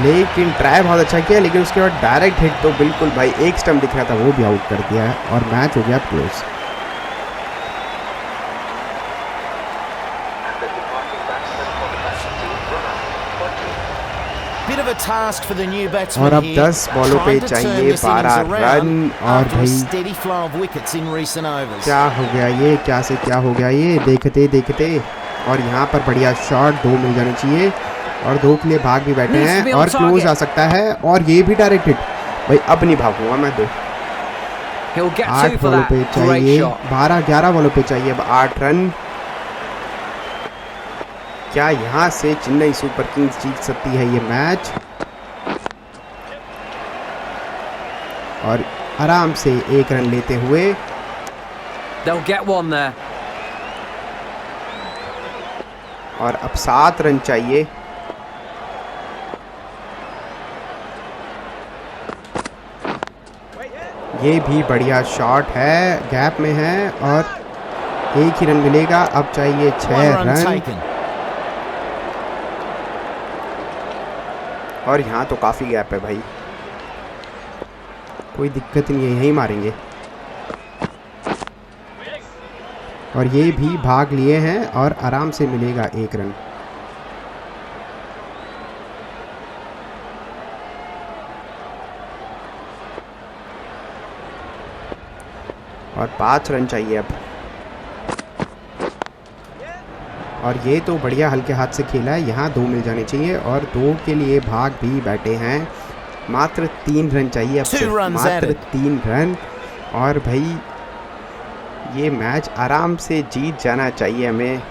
लेकिन ट्राई बहुत अच्छा किया, लेकिन उसके बाद डायरेक्ट हिट तो बिल्कुल भाई एक स्टंप दिख रहा था वो भी आउट कर दिया है और मैच हो गया क्लोज। और अब 10 बॉलों पे चाहिए 12 रन। और भाई क्या हो गया ये, क्या से क्या हो गया ये, देखते देखते। और यहाँ पर बढ़िया शॉट, 2 मिल जाने चाहिए और 2 के लिए भाग भी बैठे हैं और क्लोज आ सकता है। और ये भी डायरेक्ट हिट भाई, अब नहीं भागूंगा मैं। 8 बॉलों पे चाहिए 11 बॉलों पे चाहिए अब 8 रन। क्या यहाँ से चेन्नई सुपर किंग्स जीत सकती है ये मैच। और आराम से 1 रन लेते हुए They'll get one there. और अब 7 रन चाहिए। ये भी बढ़िया शॉट है, गैप में है और 1 ही रन मिलेगा। अब चाहिए 6 रन और यहाँ तो काफ़ी गैप है भाई, कोई दिक्कत नहीं है, यहीं मारेंगे। और ये भी भाग लिए हैं और आराम से मिलेगा 1 रन। और 5 रन चाहिए अब। और ये तो बढ़िया हल्के हाथ से खेला है, यहाँ 2 मिल जाने चाहिए और 2 के लिए भाग भी बैठे हैं। मात्र 3 रन चाहिए अब से, मात्र 3 रन। और भाई ये मैच आराम से जीत जाना चाहिए हमें।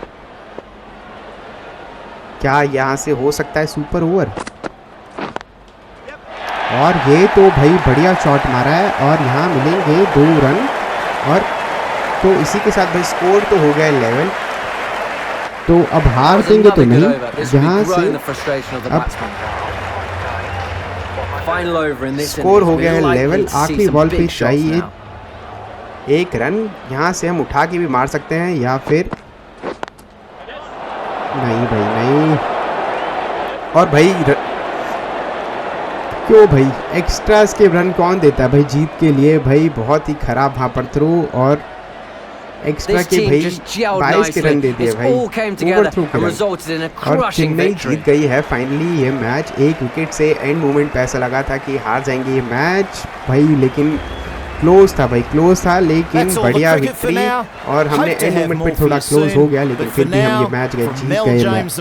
क्या यहाँ से हो सकता है सुपर ओवर। और ये तो भाई बढ़िया शॉट मारा है और यहाँ मिलेंगे 2 रन। और तो इसी के साथ भाई स्कोर तो हो गया लेवल। तो अब हार देंगे तो नहीं, यहाँ से अब स्कोर हो गया है लेवल। आखिरी बॉल पे चाहिए 1 रन। यहाँ से हम उठा के भी मार सकते हैं या फिर नहीं भाई नहीं। और भाई क्यों भाई एक्स्ट्रास के रन कौन देता है भाई जीत के लिए। भाई बहुत ही खराब वहाँ पर थ्रो और एक्स्ट्रा के भाई 22 के रन दे दिए भाई, ओवर थ्रो के। और चेन्नई जीत गई है फाइनली ये मैच 1 विकेट से। एंड मोमेंट पे ऐसा लगा था कि हार जाएंगे ये मैच भाई, लेकिन क्लोज था भाई, क्लोज था, लेकिन बढ़िया विक्ट्री। और हमने एंड मोमेंट पे थोड़ा क्लोज हो गया, लेकिन फिर भी हम ये मैच जीत गए मैच।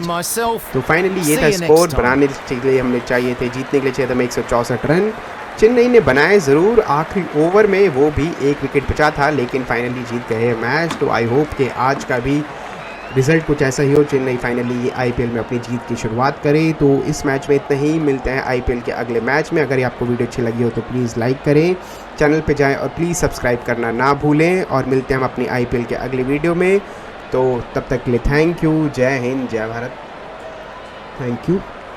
तो फाइनली ये था स्कोर। बनाने के लिए हमने चाहिए थे, जीतने के लिए चाहिए था 164 रन। चेन्नई ने बनाए ज़रूर, आखिरी ओवर में वो भी 1 विकेट बचा था, लेकिन फाइनली जीत गए मैच। तो आई होप कि आज का भी रिज़ल्ट कुछ ऐसा ही हो, चेन्नई फाइनली आईपीएल में अपनी जीत की शुरुआत करे। तो इस मैच में इतना ही, मिलते हैं आईपीएल के अगले मैच में। अगर आपको वीडियो अच्छी लगी हो तो प्लीज़ लाइक करें, चैनल पे जाएं और प्लीज़ सब्सक्राइब करना ना भूलें। और मिलते हैं हम अपनी आईपीएल के अगले वीडियो में। तो तब तक के लिए थैंक यू, जय हिंद, जय भारत, थैंक यू।